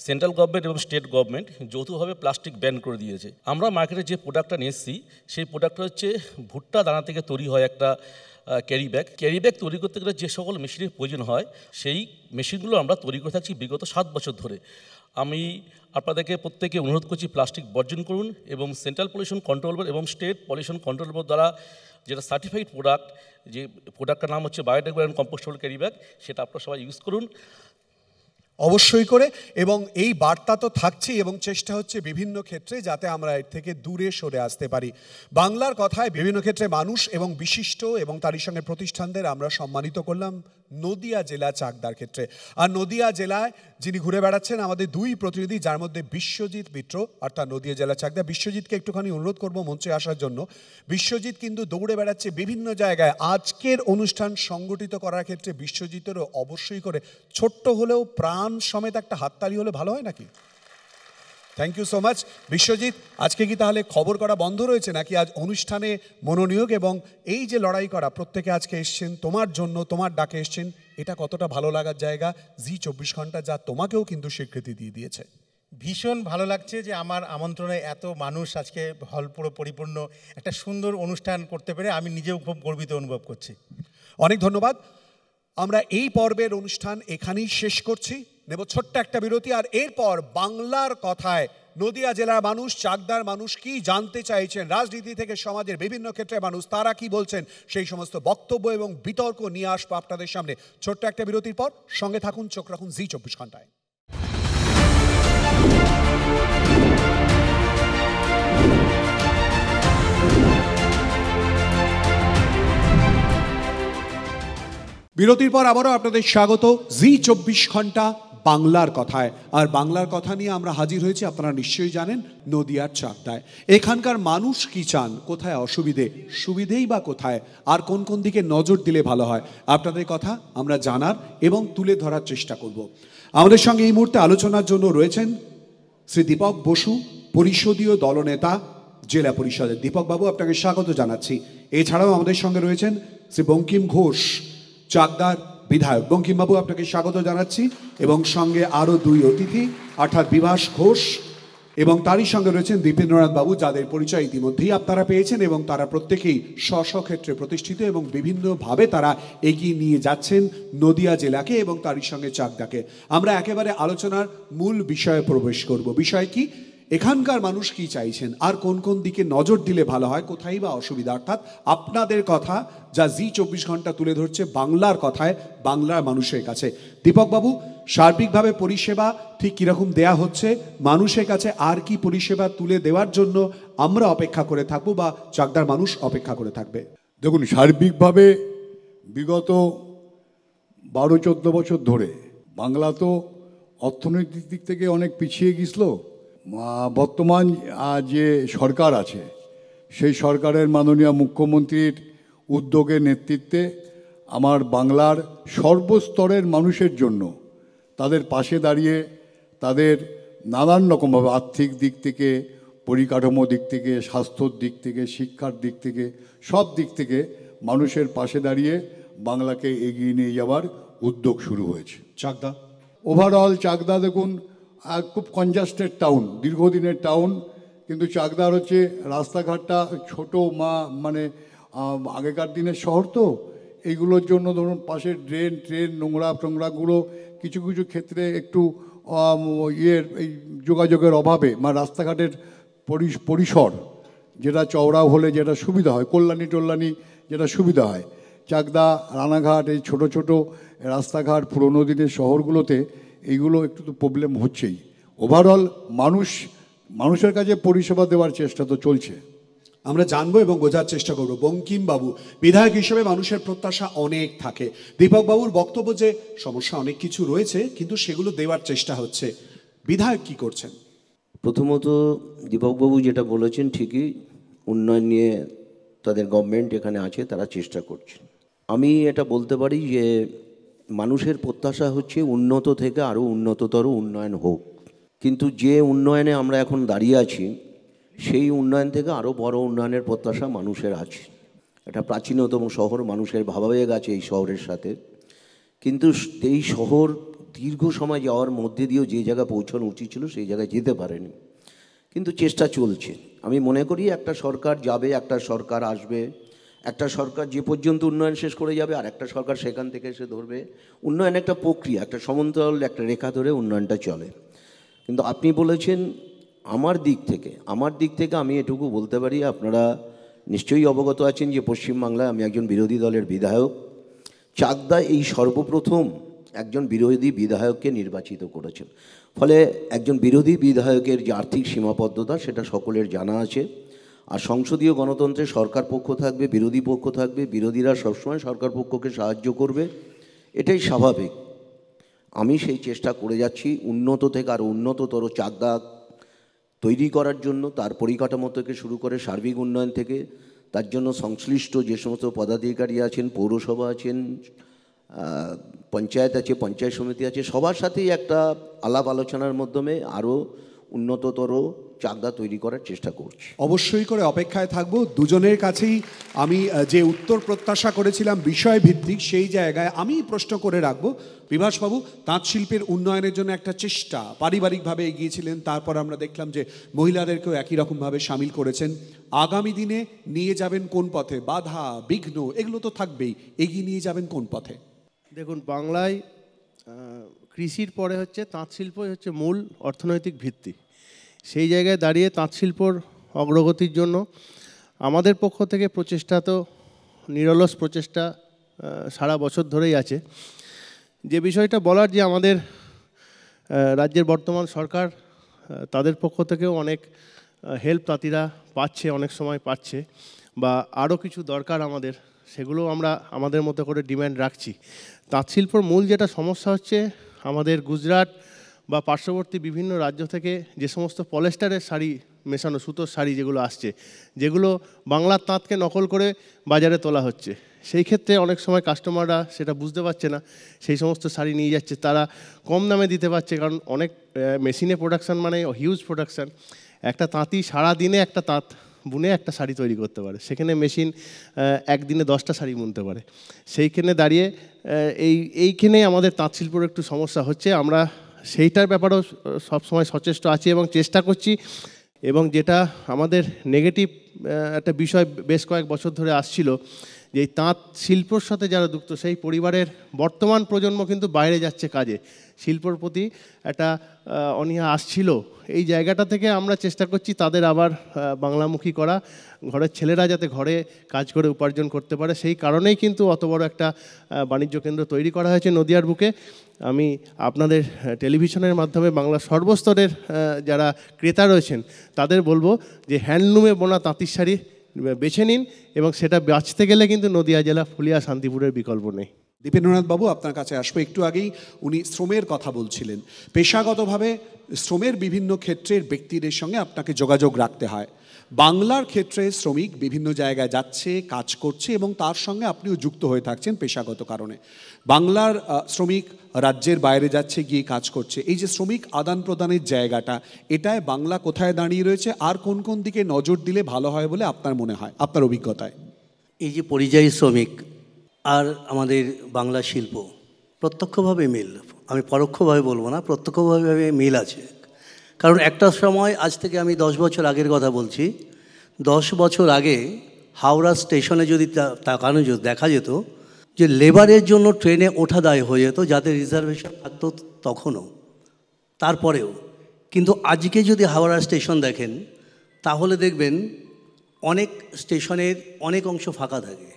সেন্ট্রাল গভর্নমেন্ট এবং স্টেট গভর্নমেন্ট যৌথভাবে প্লাস্টিক ব্যান করে দিয়েছে। আমরা মার্কেটে যে প্রোডাক্টটা নিয়ে এসেছি সেই প্রোডাক্টটা হচ্ছে ভুট্টা দানা থেকে তৈরি হয় একটা ক্যারি ব্যাগ তৈরি করতে গেলে যে সকল মেশিনের প্রয়োজন হয় সেই মেশিনগুলো আমরা তৈরি করে থাকছি বিগত 7 বছর ধরে। আমি আপনাদেরকে প্রত্যেকে অনুরোধ করছি প্লাস্টিক বর্জন করুন এবং সেন্ট্রাল পলিউশন কন্ট্রোল বোর্ড এবং স্টেট পলিউশন কন্ট্রোল বোর্ড দ্বারা যেটা সার্টিফাইড প্রোডাক্ট, যে প্রোডাক্টটার নাম হচ্ছে biodegradable and compostable carry bag, সেটা আপনারা সবাই ইউজ করুন অবশ্যই করে। এবং এই বার্তা তো থাকছেই, এবং চেষ্টা হচ্ছে বিভিন্ন ক্ষেত্রে যাতে আমরা এর থেকে দূরে সরে আসতে পারি। বাংলার কথায় বিভিন্ন ক্ষেত্রে মানুষ এবং বিশিষ্ট এবং তারই সঙ্গে প্রতিষ্ঠানদের আমরা সম্মানিত করলাম নদিয়া জেলা চাকদার ক্ষেত্রে। আর নদিয়া জেলায় যিনি ঘুরে বেড়াচ্ছেন আমাদের দুই প্রতিনিধি, যার মধ্যে বিশ্বজিৎ মিত্র অর্থাৎ নদিয়া জেলা চাকদা। বিশ্বজিৎকে একটুখানি অনুরোধ করব মঞ্চে আসার জন্য। বিশ্বজিৎ কিন্তু দৌড়ে বেড়াচ্ছে বিভিন্ন জায়গায়। আজকের অনুষ্ঠান সংগঠিত করার ক্ষেত্রে বিশ্বজিতেরও অবশ্যই করে ছোট্ট হলেও প্রাণ সমেত একটা হাততালি হলে ভালো হয় নাকি? Thank you so much Biswajit. আজকে কি তাহলে খবর করা বন্ধ রয়েছে নাকি আজ অনুষ্ঠানে মনোনিয়োগ এবং এই যে লড়াই করা, প্রত্যেকে আজকে এসছেন তোমার জন্য, তোমার ডাকে এসছেন, এটা কতটা ভালো লাগার জায়গা? জি24 ঘন্টা যা তোমাকেও কিন্তু স্বীকৃতি দিয়ে দিয়েছে। ভীষণ ভালো লাগছে যে আমার আমন্ত্রণে এত মানুষ আজকে হল পুরো পরিপূর্ণ একটা সুন্দর অনুষ্ঠান করতে পেরে আমি নিজেও খুব গর্বিত অনুভব করছি। অনেক ধন্যবাদ। আমরা এই পর্বের অনুষ্ঠান এখানেই শেষ করছি, নেব ছোট্ট একটা বিরতি। আর এরপর বাংলার কথায় নদিয়া জেলার মানুষ, চাকদার মানুষ কি জানতে চাইছেন, রাজনীতি থেকে সমাজের বিভিন্ন ক্ষেত্রে মানুষ তারা কি বলছেন, সেই সমস্ত বক্তব্য এবং বিতর্ক নিয়ে আসবো আপনাদের সামনে ছোট্ট একটা বিরতির পর। সঙ্গে থাকুন, চোখ রাখুন জি24 ঘন্টায়। বিরতির পর আবারও আপনাদের স্বাগত জি24 ঘন্টা বাংলার কথায়। আর বাংলার কথা নিয়ে আমরা হাজির হয়েছি, আপনারা নিশ্চয়ই জানেন, নদিয়ার চাকদায়। এখানকার মানুষ কি চান, কোথায় অসুবিধে, সুবিধেই বা কোথায়, আর কোন কোন দিকে নজর দিলে ভালো হয়, আপনাদের কথা আমরা জানার এবং তুলে ধরার চেষ্টা করব। আমাদের সঙ্গে এই মুহূর্তে আলোচনার জন্য রয়েছেন শ্রী দীপক বসু, পরিষদীয় দলনেতা, জেলা পরিষদের। দীপকবাবু, আপনাকে স্বাগত জানাচ্ছি। এছাড়াও আমাদের সঙ্গে রয়েছেন শ্রী বঙ্কিম ঘোষ, চাকদার বিধায়ক। বঙ্কিমবাবু, আপনাকে স্বাগত জানাচ্ছি। এবং সঙ্গে আরও দুই অতিথি, অর্থাৎ বিভাস ঘোষ এবং তারই সঙ্গে রয়েছেন দীপেন্দ্রনাথ বাবু, যাদের পরিচয় ইতিমধ্যেই আপনারা পেয়েছেন এবং তারা প্রত্যেকেই স্ব ক্ষেত্রে প্রতিষ্ঠিত এবং বিভিন্নভাবে তারা এগিয়ে নিয়ে যাচ্ছেন নদিয়া জেলাকে এবং তারই সঙ্গে চাকদাকে। আমরা একেবারে আলোচনার মূল বিষয়ে প্রবেশ করব। বিষয় কি, এখানকার মানুষ কি চাইছেন, আর কোন কোন দিকে নজর দিলে ভালো হয়, কোথায় বা অসুবিধা, অর্থাৎ আপনাদের কথা যা জি24 ঘন্টা তুলে ধরছে বাংলার কথায়, বাংলার মানুষের কাছে। দীপকবাবু, সার্বিকভাবে পরিষেবা ঠিক কীরকম দেয়া হচ্ছে মানুষের কাছে, আর কি পরিষেবা তুলে দেওয়ার জন্য আমরা অপেক্ষা করে থাকবো বা চাকদার মানুষ অপেক্ষা করে থাকবে? দেখুন, সার্বিকভাবে বিগত 12-14 বছর ধরে বাংলা তো অর্থনৈতিক দিক থেকে অনেক পিছিয়ে গেছিল। বর্তমান যে সরকার আছে সেই সরকারের মাননীয় মুখ্যমন্ত্রীর উদ্যোগের নেতৃত্বে আমার বাংলার সর্বস্তরের মানুষের জন্য তাদের পাশে দাঁড়িয়ে তাদের নানান রকমভাবে আর্থিক দিক থেকে, পরিকাঠামো দিক থেকে, স্বাস্থ্যর দিক থেকে, শিক্ষার দিক থেকে, সব দিক থেকে মানুষের পাশে দাঁড়িয়ে বাংলাকে এগিয়ে নিয়ে যাওয়ার উদ্যোগ শুরু হয়েছে। চাকদা ওভারঅল চাকদা দেখুন খুব কনজাস্টেড টাউন, দীর্ঘদিনের টাউন, কিন্তু চাকদার হচ্ছে রাস্তাঘাটটা ছোট, মানে আগেকার দিনের শহর তো, এইগুলোর জন্য ধরুন পাশের ড্রেন ট্রেন নোংরাগুলো কিছু কিছু ক্ষেত্রে একটু এই যোগাযোগের অভাবে, রাস্তাঘাটের পরিসর যেটা চওড়া হলে যেটা সুবিধা হয়, কল্যাণী যেটা সুবিধা হয়, চাকদা রানাঘাট এই ছোট ছোট রাস্তাঘাট পুরোনো দিনের শহরগুলোতে এইগুলো একটু তো প্রবলেম হচ্ছেই। ওভারঅল মানুষের কাছে পরিষেবা দেওয়ার চেষ্টা তো চলছে। আমরা জানবো এবং বোঝার চেষ্টা করবো। বঙ্কিম বাবু, বিধায়ক হিসেবে মানুষের প্রত্যাশা অনেক থাকে। দীপক বাবুর বক্তব্য যে সমস্যা অনেক কিছু রয়েছে, কিন্তু সেগুলো দেওয়ার চেষ্টা হচ্ছে। বিধায়ক কি করছেন? প্রথমত দীপকবাবু যেটা বলেছেন ঠিকই, উন্নয়ন নিয়ে তাদের গভর্নমেন্ট এখানে আছে, তারা চেষ্টা করছে। আমি এটা বলতে পারি যে মানুষের প্রত্যাশা হচ্ছে উন্নত থেকে আরও উন্নততর উন্নয়ন হোক, কিন্তু যে উন্নয়নে আমরা এখন দাঁড়িয়ে আছি সেই উন্নয়ন থেকে আরও বড় উন্নয়নের প্রত্যাশা মানুষের আছে। এটা প্রাচীনতম শহর, মানুষের ভাবাবেগ আছে এই শহরের সাথে, কিন্তু এই শহর দীর্ঘ সময় যাওয়ার মধ্যে দিয়েও যে জায়গা পৌঁছানো উচিত ছিল সেই জায়গায় যেতে পারেনি, কিন্তু চেষ্টা চলছে। আমি মনে করি একটা সরকার যাবে, একটা সরকার আসবে, একটা সরকার যে পর্যন্ত উন্নয়ন শেষ করে যাবে আর একটা সরকার সেখান থেকে এসে ধরবে। উন্নয়ন একটা প্রক্রিয়া, একটা সমান্তরাল একটা রেখা ধরে উন্নয়নটা চলে। কিন্তু আপনি বলেছেন আমার দিক থেকে আমি এটুকু বলতে পারি, আপনারা নিশ্চয়ই অবগত আছেন যে পশ্চিমবাংলায় আমি একজন বিরোধী দলের বিধায়ক। চাকদা এই সর্বপ্রথম একজন বিরোধী বিধায়ককে নির্বাচিত করেছেন, ফলে একজন বিরোধী বিধায়কের যে আর্থিক সীমাবদ্ধতা সেটা সকলের জানা আছে। আর সংসদীয় গণতন্ত্রে সরকার পক্ষ থাকবে, বিরোধী পক্ষ থাকবে, বিরোধীরা সবসময় সরকার পক্ষকে সাহায্য করবে, এটাই স্বাভাবিক। আমি সেই চেষ্টা করে যাচ্ছি উন্নত থেকে আরও উন্নততর চাকদা তৈরি করার জন্য, তার পরিকাঠামো থেকে শুরু করে সার্বিক উন্নয়ন থেকে। তার জন্য সংশ্লিষ্ট যে সমস্ত পদাধিকারী আছেন, পৌরসভা আছেন, পঞ্চায়েত আছে, পঞ্চায়েত সমিতি আছে, সবার সাথেই একটা আলাপ আলোচনার মাধ্যমে আরও উন্নততর চাকদা তৈরি করার চেষ্টা করছি। অবশ্যই করে অপেক্ষায় থাকবো। দুজনের কাছেই আমি যে উত্তর প্রত্যাশা করেছিলাম বিষয়ভিত্তিক, সেই জায়গায় আমি প্রশ্ন করে রাখবো। বিভাসবাবু, তাঁত শিল্পের উন্নয়নের জন্য একটা চেষ্টা পারিবারিকভাবে এগিয়েছিলেন, তারপর আমরা দেখলাম যে মহিলাদেরকেও একই রকমভাবে সামিল করেছেন। আগামী দিনে নিয়ে যাবেন কোন পথে? বাধা বিঘ্ন এগুলো তো থাকবেই, এগিয়ে নিয়ে যাবেন কোন পথে? দেখুন, বাংলায় কৃষির পরে হচ্ছে তাঁত শিল্পই হচ্ছে মূল অর্থনৈতিক ভিত্তি। সেই জায়গায় দাঁড়িয়ে তাঁত শিল্পর অগ্রগতির জন্য আমাদের পক্ষ থেকে প্রচেষ্টা তো নিরলস প্রচেষ্টা সারা বছর ধরেই আছে। যে বিষয়টা বলার, যে আমাদের রাজ্যের বর্তমান সরকার, তাদের পক্ষ থেকেও অনেক হেল্প তাঁতিরা পাচ্ছে, অনেক সময় পাচ্ছে, বা আরও কিছু দরকার আমাদের, সেগুলো আমরা আমাদের মতো করে ডিম্যান্ড রাখছি। তাঁত শিল্পর মূল যেটা সমস্যা হচ্ছে, আমাদের গুজরাট বা পার্শ্ববর্তী বিভিন্ন রাজ্য থেকে যে সমস্ত পলেস্টারের শাড়ি মেশানো, সুতোর শাড়ি যেগুলো আসছে, যেগুলো বাংলার তাঁতকে নকল করে বাজারে তোলা হচ্ছে, সেই ক্ষেত্রে অনেক সময় কাস্টমাররা সেটা বুঝতে পারছে না, সেই সমস্ত শাড়ি নিয়ে যাচ্ছে, তারা কম দামে দিতে পারছে, কারণ অনেক মেশিনে প্রোডাকশান মানে হিউজ প্রোডাকশান। একটা তাঁতি সারাদিনে একটা তাঁত বুনে একটা শাড়ি তৈরি করতে পারে, সেখানে মেশিন একদিনে 10টা শাড়ি বুনতে পারে। সেইখানে দাঁড়িয়ে এইখানে আমাদের তাঁত শিল্পের একটু সমস্যা হচ্ছে। আমরা সেইটার ব্যাপারেও সবসময় সচেষ্ট আছি এবং চেষ্টা করছি। এবং যেটা আমাদের নেগেটিভ একটা বিষয় বেশ কয়েক বছর ধরে আসছিল, যে এই তাঁত শিল্পর সাথে যারা যুক্ত, সেই পরিবারের বর্তমান প্রজন্ম কিন্তু বাইরে যাচ্ছে কাজে, শিল্পর প্রতি একটা অনীহা আসছিল। এই জায়গাটা থেকে আমরা চেষ্টা করছি তাদের আবার বাংলামুখী করা, ঘরের ছেলেরা যাতে ঘরে কাজ করে উপার্জন করতে পারে। সেই কারণেই কিন্তু অত বড় একটা বাণিজ্য কেন্দ্র তৈরি করা হয়েছে নদিয়ার বুকে। আমি আপনাদের টেলিভিশনের মাধ্যমে বাংলার সর্বস্তরের যারা ক্রেতা রয়েছেন তাদের বলবো যে হ্যান্ডলুমে বোনা তাঁতির শাড়ি বেছে নিন, এবং সেটা বাঁচতে গেলে কিন্তু নদিয়া জেলা ফুলিয়া শান্তিপুরের বিকল্প নেই। দীপেন্দ্রনাথ বাবু, আপনার কাছে আসবো। একটু আগেই উনি শ্রমের কথা বলছিলেন। পেশাগতভাবে শ্রমের বিভিন্ন ক্ষেত্রের ব্যক্তিদের সঙ্গে আপনাকে যোগাযোগ রাখতে হয়। বাংলার ক্ষেত্রে শ্রমিক বিভিন্ন জায়গায় যাচ্ছে, কাজ করছে, এবং তার সঙ্গে আপনিও যুক্ত হয়ে থাকছেন পেশাগত কারণে। বাংলার শ্রমিক রাজ্যের বাইরে যাচ্ছে, গিয়ে কাজ করছে। এই যে শ্রমিক আদান প্রদানের জায়গাটা, এটায় বাংলা কোথায় দাঁড়িয়ে রয়েছে, আর কোন কোন দিকে নজর দিলে ভালো হয় বলে আপনার মনে হয়, আপনার অভিজ্ঞতায়? এই যে পরিযায়ী শ্রমিক আর আমাদের বাংলা শিল্প প্রত্যক্ষভাবে মিল, আমি পরোক্ষভাবে বলবো না, প্রত্যক্ষভাবে মিল আছে। কারণ একটা সময়, আজ থেকে আমি 10 বছর আগের কথা বলছি, 10 বছর আগে হাওড়া স্টেশনে যদি তাকানো দেখা যেত যে লেবারের জন্য ট্রেনে ওঠা দায় হয়ে যেত, যাদের রিজার্ভেশন থাকতো তখনও, তারপরেও। কিন্তু আজকে যদি হাওড়া স্টেশন দেখেন তাহলে দেখবেন অনেক স্টেশনের অনেক অংশ ফাঁকা থাকে।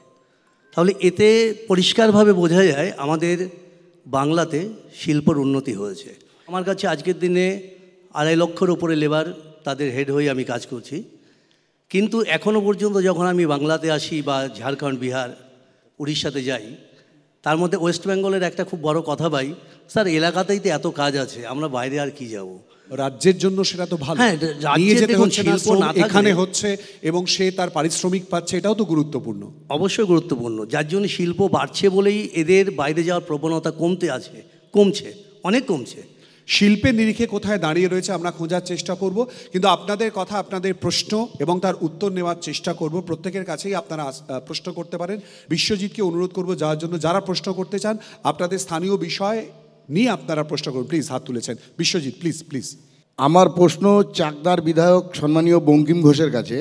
তাহলে এতে পরিষ্কারভাবে বোঝা যায় আমাদের বাংলাতে শিল্পর উন্নতি হয়েছে। আমার কাছে আজকের দিনে 2.5 লক্ষের উপরে লেবার, তাদের হেড হয়ে আমি কাজ করছি। কিন্তু এখনও পর্যন্ত যখন আমি বাংলাতে আসি বা ঝাড়খণ্ড, বিহার, উড়িষ্যাতে যাই, তার মধ্যে ওয়েস্ট বেঙ্গলের একটা খুব বড় কথা পাই, স্যার এলাকাতেই তো এত কাজ আছে, আমরা বাইরে আর কি যাব। রাজ্যের জন্য সেটা তো ভালো, হ্যাঁ, নিয়ে যেতে দেখুন, হচ্ছে না, শিল্প না থাকলে- এখানে হচ্ছে এবং সে তার পারিশ্রমিক পাচ্ছে, এটাও তো গুরুত্বপূর্ণ। অবশ্যই গুরুত্বপূর্ণ, যার জন্য শিল্প বাড়ছে বলেই এদের বাইরে যাওয়ার প্রবণতা কমছে, অনেক কমছে। শিল্পের নিরিখে কোথায় দাঁড়িয়ে রয়েছে আমরা খোঁজার চেষ্টা করব, কিন্তু আপনাদের কথা, আপনাদের প্রশ্ন এবং তার উত্তর নেওয়ার চেষ্টা করব। প্রত্যেকের কাছেই আপনারা প্রশ্ন করতে পারেন। বিশ্বজিৎকে অনুরোধ করব যাওয়ার জন্য, যারা প্রশ্ন করতে চান আপনাদের স্থানীয় বিষয় নিয়ে আপনারা প্রশ্ন করুন। প্লিজ, হাত তুলেছেন বিশ্বজিৎ, প্লিজ। আমার প্রশ্ন চাকদার বিধায়ক সম্মানীয় বঙ্কিম ঘোষের কাছে।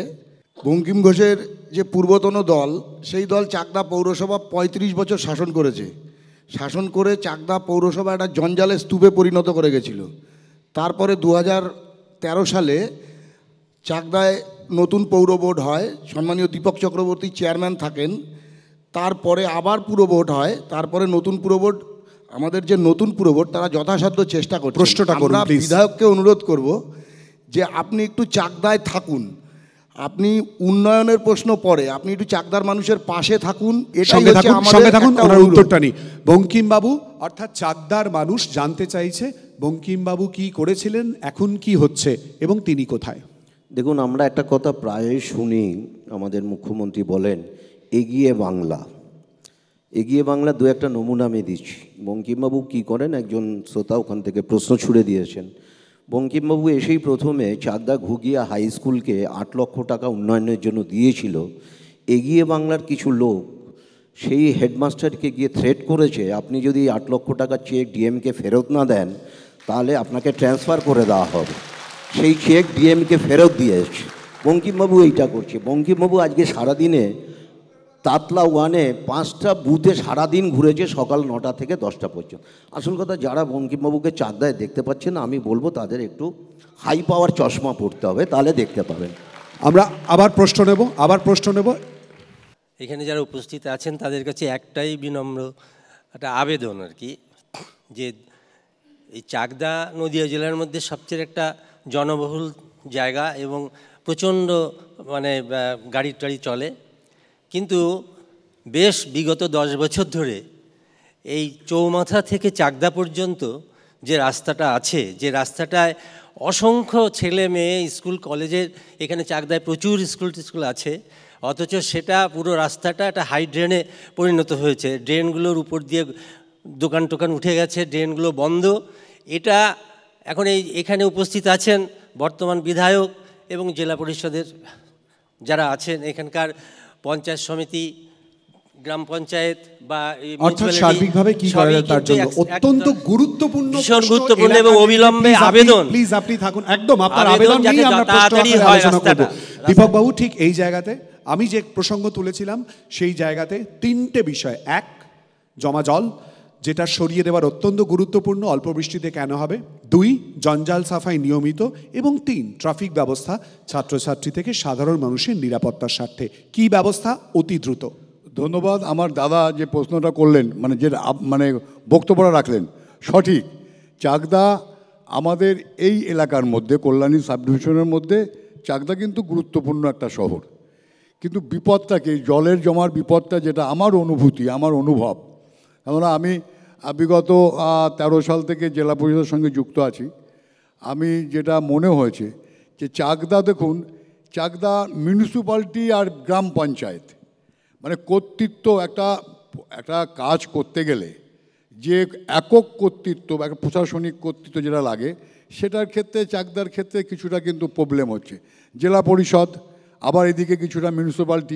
বঙ্কিম ঘোষের যে পূর্বতন দল, সেই দল চাকদা পৌরসভা 35 বছর শাসন করে চাকদা পৌরসভা একটা জঞ্জালের স্তূপে পরিণত করে গেছিল। তারপরে 2013 সালে চাকদায় নতুন পৌর বোর্ড হয়, সম্মানীয় দীপক চক্রবর্তী চেয়ারম্যান থাকেন। তারপরে আবার পুরো বোর্ড হয়, তারপরে নতুন পুরো বোর্ড, আমাদের যে নতুন পুরো বোর্ড তারা যথাসাধ্য চেষ্টা করছে। প্রশ্নটা করুন আমরা প্লিজ। বিধায়ককে অনুরোধ করব যে আপনি একটু চাকদায় থাকুন, আপনি উন্নয়নের প্রশ্ন পরে, আপনি একটু চাকদার মানুষের পাশে থাকুন, সঙ্গে থাকুন, ওনার উত্তরটা নিই। বঙ্কিম বাবু, অর্থাৎ চাকদার মানুষ জানতে চাইছে বঙ্কিম বাবু কি করেছিলেন, এখন কি হচ্ছে এবং তিনি কোথায়। দেখুন, আমরা একটা কথা প্রায়ই শুনি, আমাদের মুখ্যমন্ত্রী বলেন এগিয়ে বাংলা, দু একটা নমুনা আমি দিচ্ছি। বঙ্কিমবাবু কী করেন, একজন শ্রোতা ওখান থেকে প্রশ্ন ছুড়ে দিয়েছেন। বঙ্কিমবাবু এসেই প্রথমে চাকদা ঘুগিয়া হাই স্কুলকে 8 লক্ষ টাকা উন্নয়নের জন্য দিয়েছিল। এগিয়ে বাংলার কিছু লোক সেই হেডমাস্টারকে গিয়ে থ্রেট করেছে, আপনি যদি 8 লক্ষ টাকা চেক ডিএমকে ফেরত না দেন তাহলে আপনাকে ট্রান্সফার করে দেওয়া হবে। সেই চেক ডিএমকে ফেরত দিয়েছে। বঙ্কিমবাবু এইটা করছে। বঙ্কিমবাবু আজকে সারাদিনে তাতলা 1-এ 5টা বুথে সারাদিন ঘুরেছে, সকাল 9টা থেকে 10টা পর্যন্ত। আসল কথা, যারা বঙ্কিমবাবুকে চাকদায় দেখতে পাচ্ছেন, আমি বলবো তাদের একটু হাই পাওয়ার চশমা পড়তে হবে, তাহলে দেখতে পাবেন। আমরা আবার প্রশ্ন নেব। এখানে যারা উপস্থিত আছেন তাদের কাছে একটাই বিনম্র একটা আবেদন আর কি, যে এই চাকদা নদিয়া জেলার মধ্যে সবচেয়ে একটা জনবহুল জায়গা এবং প্রচণ্ড গাড়ি টাড়ি চলে, কিন্তু বেশ বিগত 10 বছর ধরে এই চৌমাথা থেকে চাকদা পর্যন্ত যে রাস্তাটা আছে, যে রাস্তাটায় অসংখ্য ছেলে মেয়ে স্কুল কলেজের, এখানে চাকদায় প্রচুর স্কুল আছে, অথচ সেটা পুরো রাস্তাটা একটা হাই ড্রেনে পরিণত হয়েছে। ড্রেনগুলোর উপর দিয়ে দোকান টোকান উঠে গেছে, ড্রেনগুলো বন্ধ। এটা এখন এখানে উপস্থিত আছেন বর্তমান বিধায়ক এবং জেলা পরিষদের যারা আছেন, এখানকার পঞ্চায়েত সমিতি, গ্রাম পঞ্চায়েত বা অর্থাৎ সার্বিকভাবে কি করা যায় তার জন্য অত্যন্ত গুরুত্বপূর্ণ এবং অবিলম্বে আবেদন। প্লিজ আপনি থাকুন, একদম আপনার আবেদন নিয়ে আমরা আলোচনা করব। দীপক বাবু, ঠিক এই জায়গাতে আমি যে প্রসঙ্গ তুলেছিলাম সেই জায়গাতে 3টে বিষয়। 1, জমা জল, যেটা সরিয়ে দেওয়ার অত্যন্ত গুরুত্বপূর্ণ, অল্প বৃষ্টিতে কেন হবে। 2, জঞ্জাল সাফাই নিয়মিত, এবং 3, ট্রাফিক ব্যবস্থা ছাত্রছাত্রী থেকে সাধারণ মানুষের নিরাপত্তার স্বার্থে কি ব্যবস্থা অতি দ্রুত। ধন্যবাদ। আমার দাদা যে প্রশ্নটা করলেন, যে বক্তব্যটা রাখলেন, সঠিক। চাকদা আমাদের এই এলাকার মধ্যে, কল্যাণী সাব ডিভিশনের মধ্যে চাকদা কিন্তু গুরুত্বপূর্ণ একটা শহর, কিন্তু বিপদটাকে, জলের জমার বিপদটা, যেটা আমার অনুভূতি, আমার অনুভব, কেননা আমি বিগত 13 সাল থেকে জেলা পরিষদের সঙ্গে যুক্ত আছি, আমি যেটা মনে হয়েছে যে চাকদা, দেখুন চাকদা মিউনিসিপ্যালিটি আর গ্রাম পঞ্চায়েত, কর্তৃত্ব, একটা কাজ করতে গেলে যে একক কর্তৃত্ব বা একটা প্রশাসনিক কর্তৃত্ব যেটা লাগে, সেটার ক্ষেত্রে চাকদার ক্ষেত্রে কিছুটা কিন্তু প্রবলেম হচ্ছে। জেলা পরিষদ, আবার এদিকে কিছুটা মিউনিসিপ্যালিটি,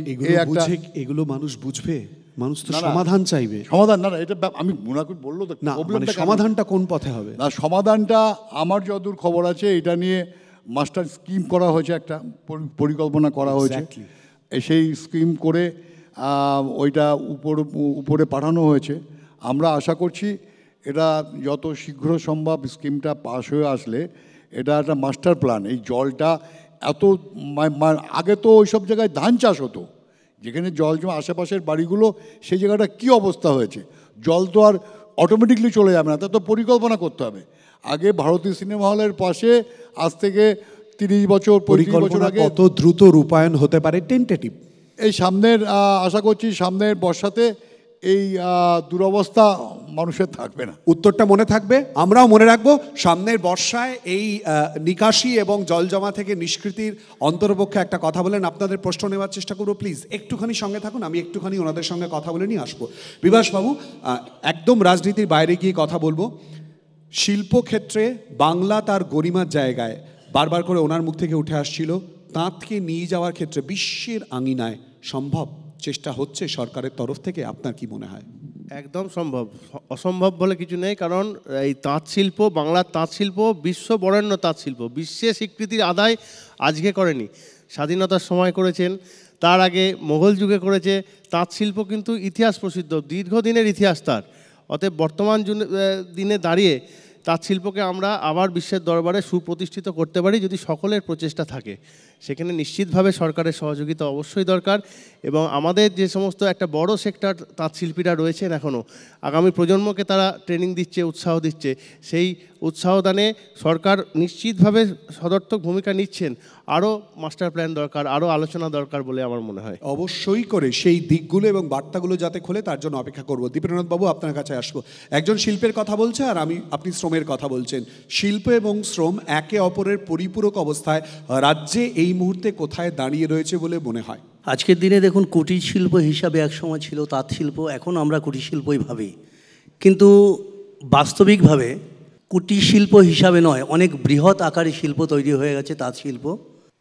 এগুলো মানুষ বুঝবে, মানুষ তো সমাধান চাইবে। সমাধান না, এটা আমি বললো তো না, সমাধানটা কোন পথে হবে না, সমাধানটা আমার যতদূর খবর আছে এটা নিয়ে মাস্টার স্কিম করা হয়েছে, একটা পরিকল্পনা করা হয়েছে, সেই স্কিম করে ওইটা উপরে পাঠানো হয়েছে। আমরা আশা করছি এটা যত শীঘ্র সম্ভব স্কিমটা পাস হয়ে আসলে এটা একটা মাস্টার প্ল্যান, এই জলটা এত আগে তো ওই সব জায়গায় ধান চাষ হতো, যেখানে জল জমা আশেপাশের বাড়িগুলো, সেই জায়গাটা কী অবস্থা হয়েছে। জল তো আর অটোমেটিকলি চলে যাবে না, তা তো পরিকল্পনা করতে হবে। আগে ভারতীয় সিনেমা হলের পাশে আজ থেকে 30 বছর 35 বছর আগে। কত দ্রুত রূপায়ণ হতে পারে টেন্টেটিভ? এই সামনের আশা করছি সামনের বর্ষাতে এই দুরবস্থা মানুষের থাকবে না। উত্তরটা মনে থাকবে, আমরাও মনে রাখবো। সামনের বর্ষায় এই নিকাশি এবং জল জমা থেকে নিষ্কৃতির অন্তরপক্ষে একটা কথা বলেন, আপনাদের প্রশ্ন নেওয়ার চেষ্টা করবো। প্লিজ একটুখানি সঙ্গে থাকুন, আমি একটুখানি ওনাদের সঙ্গে কথা বলে নিয়ে আসবো। বিভাসবাবু, একদম রাজনীতির বাইরে গিয়ে কথা বলবো। শিল্পক্ষেত্রে বাংলা তার গরিমার জায়গায় বারবার করে ওনার মুখ থেকে উঠে আসছিল, তাঁতকে নিয়ে যাওয়ার ক্ষেত্রে বিশ্বের আঙিনায় সম্ভব, চেষ্টা হচ্ছে সরকারের তরফ থেকে। আপনার কি মনে হয়? একদম সম্ভব, অসম্ভব বলে কিছু নেই। কারণ এই তাঁত শিল্প, বাংলার তাঁত শিল্প বিশ্ব বরেণ্য তাঁত শিল্প, বিশ্বে স্বীকৃতির আদায় আজকে করেনি, স্বাধীনতার সময় করেছেন, তার আগে মোগল যুগে করেছে। তাঁত শিল্প কিন্তু ইতিহাস প্রসিদ্ধ, দীর্ঘদিনের ইতিহাস তার। অতএব বর্তমান দিনে দাঁড়িয়ে তাঁত শিল্পকে আমরা আবার বিশ্বের দরবারে সুপ্রতিষ্ঠিত করতে পারি যদি সকলের প্রচেষ্টা থাকে। সেখানে নিশ্চিতভাবে সরকারের সহযোগিতা অবশ্যই দরকার। এবং আমাদের যে সমস্ত একটা বড় সেক্টর তাঁত শিল্পীরা রয়েছেন এখনও, আগামী প্রজন্মকে তারা ট্রেনিং দিচ্ছে, উৎসাহ দিচ্ছে, সেই উৎসাহদানে সরকার নিশ্চিতভাবে সদর্থক ভূমিকা নিচ্ছেন। আরও মাস্টার প্ল্যান দরকার, আরও আলোচনা দরকার বলে আমার মনে হয়। অবশ্যই করে সেই দিকগুলো এবং বার্তাগুলো যাতে খোলে তার জন্য অপেক্ষা করবো। দীপেন্দ্রনাথ বাবু, আপনার কাছে আসবো। একজন শিল্পের কথা বলছে আর আপনি শ্রমের কথা বলছেন। শিল্প এবং শ্রম একে অপরের পরিপূরক অবস্থায় রাজ্যে এই মুহূর্তে কোথায় দাঁড়িয়ে রয়েছে বলে মনে হয়? আজকের দিনে দেখুন, কুটির শিল্প হিসাবে একসময় ছিল তাঁত শিল্প, এখন আমরা কুটির শিল্পই ভাবি, কিন্তু বাস্তবিকভাবে কুটির শিল্প হিসাবে নয়, অনেক বৃহৎ আকারে শিল্প তৈরি হয়ে গেছে তাঁত শিল্প।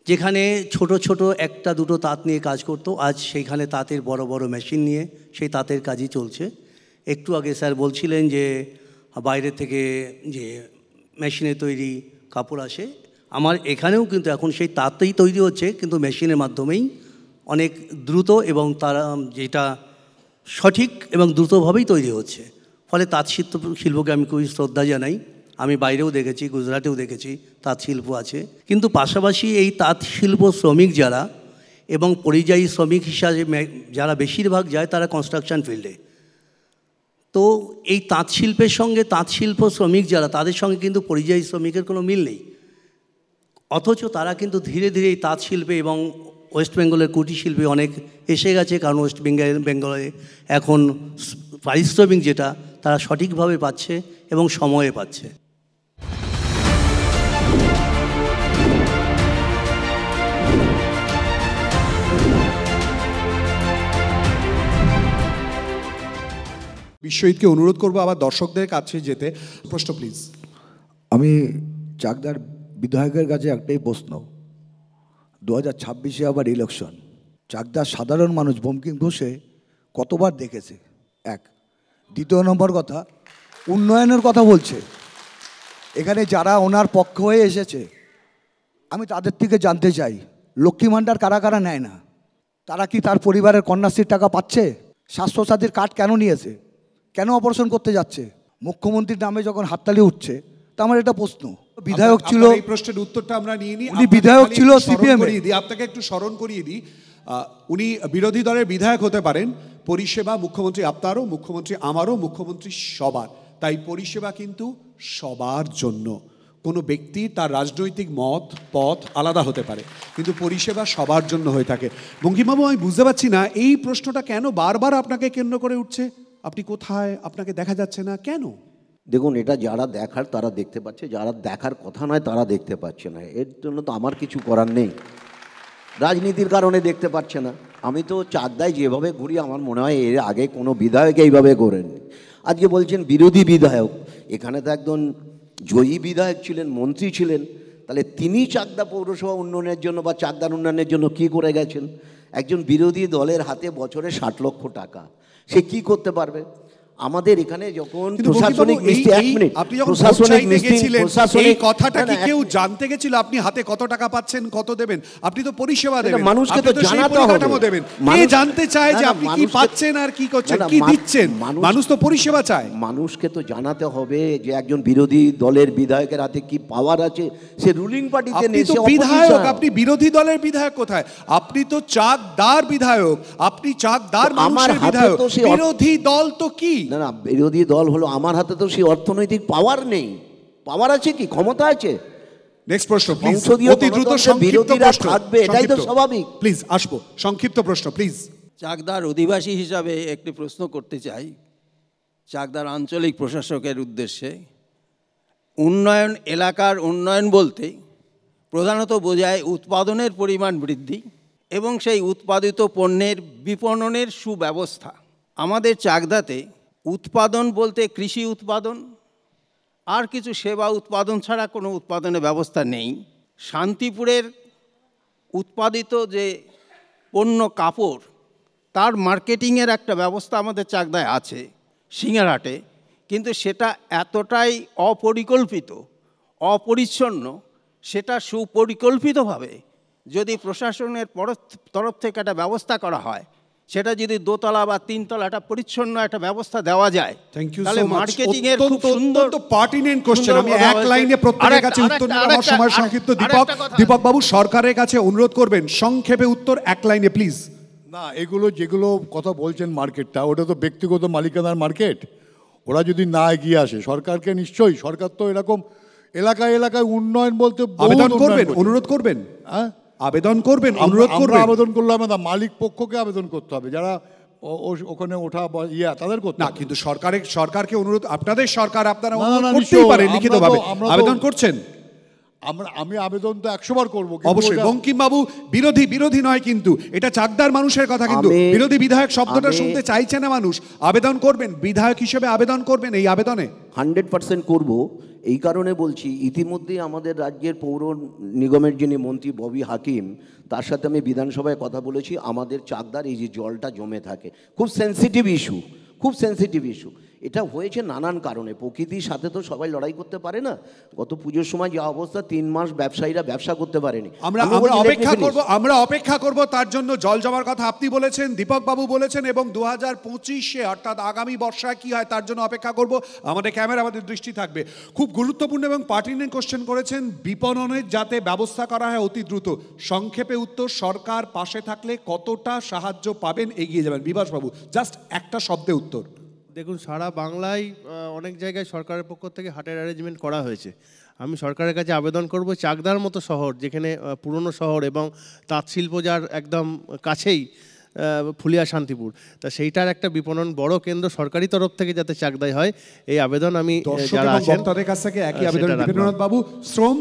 যেখানে ছোট ছোট একটা দুটো তাঁত নিয়ে কাজ করতো, আজ সেইখানে তাঁতের বড় বড় মেশিন নিয়ে সেই তাঁতের কাজই চলছে। একটু আগে স্যার বলছিলেন যে বাইরে থেকে যে মেশিনে তৈরি কাপড় আসে, আমার এখানেও কিন্তু এখন সেই তাঁতেই তৈরি হচ্ছে, কিন্তু মেশিনের মাধ্যমেই অনেক দ্রুত এবং তারা যেটা সঠিক এবং দ্রুতভাবেই তৈরি হচ্ছে। ফলে তাঁত শিল্পকে আমি খুবই শ্রদ্ধা জানাই। আমি বাইরেও দেখেছি, গুজরাটেও দেখেছি তাঁত শিল্প আছে। কিন্তু পাশাপাশি এই তাঁত শিল্প শ্রমিক যারা এবং পরিযায়ী শ্রমিক হিসাবে যারা বেশিরভাগ যায় তারা কনস্ট্রাকশন ফিল্ডে, তো এই তাঁত শিল্পের সঙ্গে তাঁত শিল্প শ্রমিক যারা, তাদের সঙ্গে কিন্তু পরিযায়ী শ্রমিকের কোনো মিল নেই। অথচ তারা কিন্তু ধীরে ধীরে এই তাঁত শিল্পে এবং ওয়েস্ট বেঙ্গলের কুটির শিল্পে অনেক এসে গেছে। কারণ ওয়েস্ট বেঙ্গলে এখন পারিশ্রমিক যেটা তারা সঠিকভাবে পাচ্ছে এবং সময়ে পাচ্ছে। বিশ্বজিৎকে অনুরোধ করবো আবার দর্শকদের কাছে যেতে। প্রশ্ন প্লিজ। আমি চাকদার বিধায়কের কাছে একটাই প্রশ্ন, 2026-এ আবার ইলেকশন, চাকদার সাধারণ মানুষ বঙ্কিম ঘোষে কতবার দেখেছে? এক। দ্বিতীয় নম্বর কথা, উন্নয়নের কথা বলছে, এখানে যারা ওনার পক্ষ হয়ে এসেছে আমি তাদের থেকে জানতে চাই, লক্ষ্মী ভাণ্ডার কারা কারা নেয় না? তারা কি তার পরিবারের কন্যাশ্রীর টাকা পাচ্ছে? স্বাস্থ্যসাথীর কার্ড কেন নিয়েছে? কেন অপারেশন করতে যাচ্ছে? মুখ্যমন্ত্রীর নামে যখন হাততালি উঠছে, তা আমার এটা প্রশ্ন। বিধায়ক ছিল, এই প্রশ্নের উত্তরটা আমরা নিয়ে নিই। উনি বিধায়ক ছিল সিপিএম। আপনাকে একটু স্মরণ করিয়ে দিই, উনি বিরোধী দলের বিধায়ক হতে পারেন, পরিষেবা মুখ্যমন্ত্রী আপনারও, মুখ্যমন্ত্রী আমারও, মুখ্যমন্ত্রী সবার। তাই পরিষেবা কিন্তু সবার জন্য। কোনো ব্যক্তি তার রাজনৈতিক মত পথ আলাদা হতে পারে, কিন্তু পরিষেবা সবার জন্য হয়ে থাকে। বঙ্কিমবাবু, আমি বুঝতে পারছি না এই প্রশ্নটা কেন বারবার আপনাকে কেন্দ্র করে উঠছে। আপনি কোথায়? আপনাকে দেখা যাচ্ছে না কেন? দেখুন, এটা যারা দেখার তারা দেখতে পাচ্ছে, যারা দেখার কথা নয় তারা দেখতে পাচ্ছে না। এর জন্য তো আমার কিছু করার নেই, রাজনীতির কারণে দেখতে পাচ্ছে না। আমি তো চাকদায় যেভাবে ঘুরি আমার মনে হয় এর আগে কোনো বিধায়ক এইভাবে করেননি। আজকে বলছেন বিরোধী বিধায়ক, এখানে তো একজন জয়ী বিধায়ক ছিলেন, মন্ত্রী ছিলেন, তাহলে তিনি চাকদা পৌরসভা উন্নয়নের জন্য বা চাকদার উন্নয়নের জন্য কি করে গেছেন? একজন বিরোধী দলের হাতে বছরে 60 লক্ষ টাকা, সে কি করতে পারবে? আমাদের এখানে যখন প্রশাসনিক কথাটা কি কেউ জানতে গেছিল আপনি হাতে কত টাকা পাচ্ছেন, কত দেবেন? আপনি তো পরিষেবা দেবেন, মানুষকে তো জানাতে হবে। কে জানতে চায় যে আপনি কি পাচ্ছেন আর কি করছেন, কি দিচ্ছেন? মানুষ তো পরিষেবা চায়। মানুষকে তো জানাতে হবে যে একজন বিরোধী দলের বিধায়কের হাতে কি পাওয়ার আছে। সে রুলিং পার্টিতে নেই, সে বিধায়ক। আপনি বিরোধী দলের বিধায়ক কোথায়? আপনি তো চাকদার বিধায়ক, আপনি চাকদার মানুষের বিধায়ক। বিরোধী দল তো কি? না না, বিরোধী দল হলো, আমার হাতে তো সেই অর্থনৈতিক পাওয়ার নেই। পাওয়ার আছে কি? ক্ষমতা আছে? নেক্সট প্রশ্ন প্লিজ, সংসদীয় অতি দ্রুত গণতন্ত্রে সংক্ষিপ্ত বিরোধীরা প্রশ্ন থাকবে, এটাই তো স্বাভাবিক। প্লিজ আসবো, সংক্ষিপ্ত প্রশ্ন প্লিজ। চাকদার অধিবাসী হিসাবে একটি প্রশ্ন করতে চাই চাকদার আঞ্চলিক প্রশাসকের উদ্দেশ্যে। উন্নয়ন, এলাকার উন্নয়ন বলতে প্রধানত বোঝায় উৎপাদনের পরিমাণ বৃদ্ধি এবং সেই উৎপাদিত পণ্যের বিপণনের সুব্যবস্থা। আমাদের চাকদাতে উৎপাদন বলতে কৃষি উৎপাদন আর কিছু সেবা উৎপাদন ছাড়া কোনো উৎপাদনের ব্যবস্থা নেই। শান্তিপুরের উৎপাদিত যে পণ্য কাপড়, তার মার্কেটিংয়ের একটা ব্যবস্থা আমাদের চাকদায় আছে সিঙ্গারহাটে, কিন্তু সেটা এতটাই অপরিকল্পিত, অপরিচ্ছন্ন, সেটা সুপরিকল্পিতভাবে যদি প্রশাসনের তরফ থেকে একটা ব্যবস্থা করা হয়, সেটা যদি দোতলা বা তিনতলা একটা পরিচ্ছন্ন একটা ব্যবস্থা দেওয়া যায়, তাহলে মার্কেটিং এর খুব সুন্দর পার্টিনেন্ট কোশ্চেন। আমি এক লাইনে প্রত্যেকের কাছে উত্তর নেব, আমার সময় সংক্ষিপ্ত। দীপক বাবু সরকারের কাছে অনুরোধ করবেন সংক্ষেপে উত্তর, এক লাইনে প্লিজ। না, এগুলো যেগুলো কথা বলছেন মার্কেটটা, ওটা তো ব্যক্তিগত মালিকানার মার্কেট। ওরা যদি না এগিয়ে আসে, সরকারকে নিশ্চয়ই, সরকার তো এরকম এলাকায় এলাকায় উন্নয়ন বলতে আবেদন করবেন, অনুরোধ করবেন, হ্যাঁ আবেদন করবেন, অনুরোধ করবেন। আবেদন করলাম না, মালিক পক্ষকে আবেদন করতে হবে, যারা ওখানে ওঠা বা তাদের করতে না, কিন্তু সরকারকে অনুরোধ, আপনাদের সরকার, আপনারা করতেই পারেন লিখিতভাবে। আবেদন করছেন? আমি আবেদন তো 100 বার করবো অবশ্যই। বঙ্কিমবাবু বিরোধী নয়, কিন্তু এটা চাকদার মানুষের কথা, কিন্তু বিরোধী বিধায়ক শব্দটা শুনতে চাইছে না মানুষ। আবেদন করবেন, বিধায়ক হিসেবে আবেদন করবেন এই আবেদনে? 100% করব। এই কারণে বলছি, ইতিমধ্যেই আমাদের রাজ্যের পৌর নিগমের যিনি মন্ত্রী ববি হাকিম, তার সাথে আমি বিধানসভায় কথা বলেছি। আমাদের চাকদার এই যে জলটা জমে থাকে, খুব সেন্সিটিভ ইস্যু, খুব সেন্সিটিভ ইস্যু। এটা হয়েছে নানান কারণে, প্রকৃতির সাথে তো সবাই লড়াই করতে পারে না। গত পুজোর সময় যে অবস্থা, 3 মাস ব্যবসায়ীরা ব্যবসা করতে পারেনি। আমরা অপেক্ষা করব তার জন্য। জল জমার কথা আপনি বলেছেন, দীপক বাবু বলেছেন, এবং 2025-এ অর্থাৎ আগামী বর্ষায় কি হয় তার জন্য অপেক্ষা করব। আমাদের ক্যামেরা, আমাদের দৃষ্টি থাকবে। খুব গুরুত্বপূর্ণ এবং পার্টিনেন্ট কোশ্চেন করেছেন, বিপণনের যাতে ব্যবস্থা করা হয় অতি দ্রুত। সংক্ষেপে উত্তর, সরকার পাশে থাকলে কতটা সাহায্য পাবেন, এগিয়ে যাবেন? বিভাসবাবু জাস্ট একটা শব্দে উত্তর। দেখুন, সারা বাংলায় অনেক জায়গায় সরকারের পক্ষ থেকে হাটের অ্যারেঞ্জমেন্ট করা হয়েছে। আমি সরকারের কাছে আবেদন করব, চাকদার মতো শহর, যেখানে পুরনো শহর এবং তাঁত শিল্প যার একদম কাছেই ফুলিয়া শান্তিপুর, তা সেইটার একটা বিপণন বড় কেন্দ্র সরকারি তরফ থেকে যাতে চাকদায় হয়, এই আবেদন আমি যারা আছেন তাদের কাছ থেকে একই আবেদন। বিপিন্দ্রনাথ বাবু, শ্রম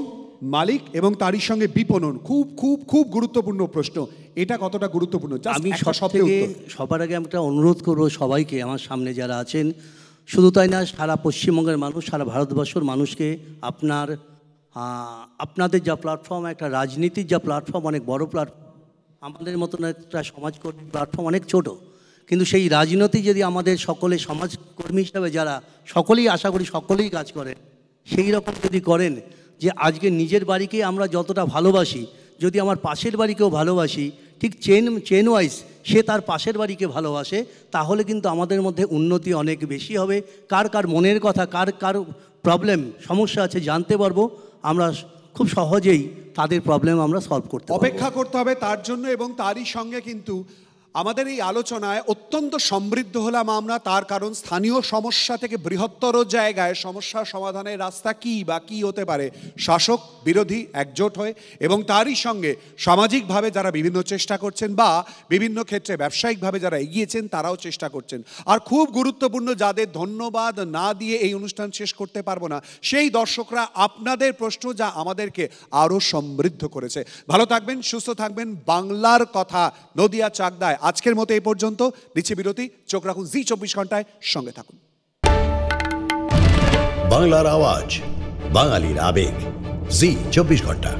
মালিক এবং তারই সঙ্গে বিপণন, খুব খুব খুব গুরুত্বপূর্ণ প্রশ্ন। এটা কতটা গুরুত্বপূর্ণ? আমি সবার আগে একটা অনুরোধ করবো সবাইকে, আমার সামনে যারা আছেন, শুধু তাই না, সারা পশ্চিমবঙ্গের মানুষ, সারা ভারতবর্ষের মানুষকে আপনাদের যা প্ল্যাটফর্ম, একটা রাজনীতির যা প্ল্যাটফর্ম, অনেক বড় প্ল্যাটফর্ম। আমাদের মতন একটা সমাজকর্মী প্ল্যাটফর্ম অনেক ছোট, কিন্তু সেই রাজনীতি যদি আমাদের সকলে সমাজকর্মী হিসাবে যারা সকলেই, আশা করি সকলেই কাজ করেন, সেই রকম যদি করেন যে আজকে নিজের বাড়িকে আমরা যতটা ভালোবাসি, যদি আমার পাশের বাড়িকেও ভালোবাসি, ঠিক চেন ওয়াইজ সে তার পাশের বাড়িকে ভালোবাসে, তাহলে কিন্তু আমাদের মধ্যে উন্নতি অনেক বেশি হবে। কার মনের কথা, কার প্রবলেম, সমস্যা আছে জানতে পারবো, আমরা খুব সহজেই তাদের প্রবলেম আমরা সলভ করতে পারবো। অপেক্ষা করতে হবে তার জন্য। এবং তারই সঙ্গে কিন্তু আমাদের এই আলোচনায় অত্যন্ত সমৃদ্ধ হলাম আমরা, তার কারণ স্থানীয় সমস্যা থেকে বৃহত্তর জায়গায় সমস্যা সমাধানের রাস্তা কী বা কী হতে পারে, শাসক বিরোধী একজোট হয়ে, এবং তারই সঙ্গে সামাজিকভাবে যারা বিভিন্ন চেষ্টা করছেন বা বিভিন্ন ক্ষেত্রে ব্যবসায়িকভাবে যারা এগিয়েছেন তারাও চেষ্টা করছেন। আর খুব গুরুত্বপূর্ণ, যাদের ধন্যবাদ না দিয়ে এই অনুষ্ঠান শেষ করতে পারবো না, সেই দর্শকরা, আপনাদের প্রশ্ন যা আমাদেরকে আরও সমৃদ্ধ করেছে। ভালো থাকবেন, সুস্থ থাকবেন। বাংলার কথা নদিয়া চাকদায় আজকের মতো এই পর্যন্ত। নিচ্ছে বিরতি, চোখ রাখুন জি 24 ঘন্টায়, সঙ্গে থাকুন। বাংলার আওয়াজ, বাঙালির আবেগ, জি 24 ঘন্টা।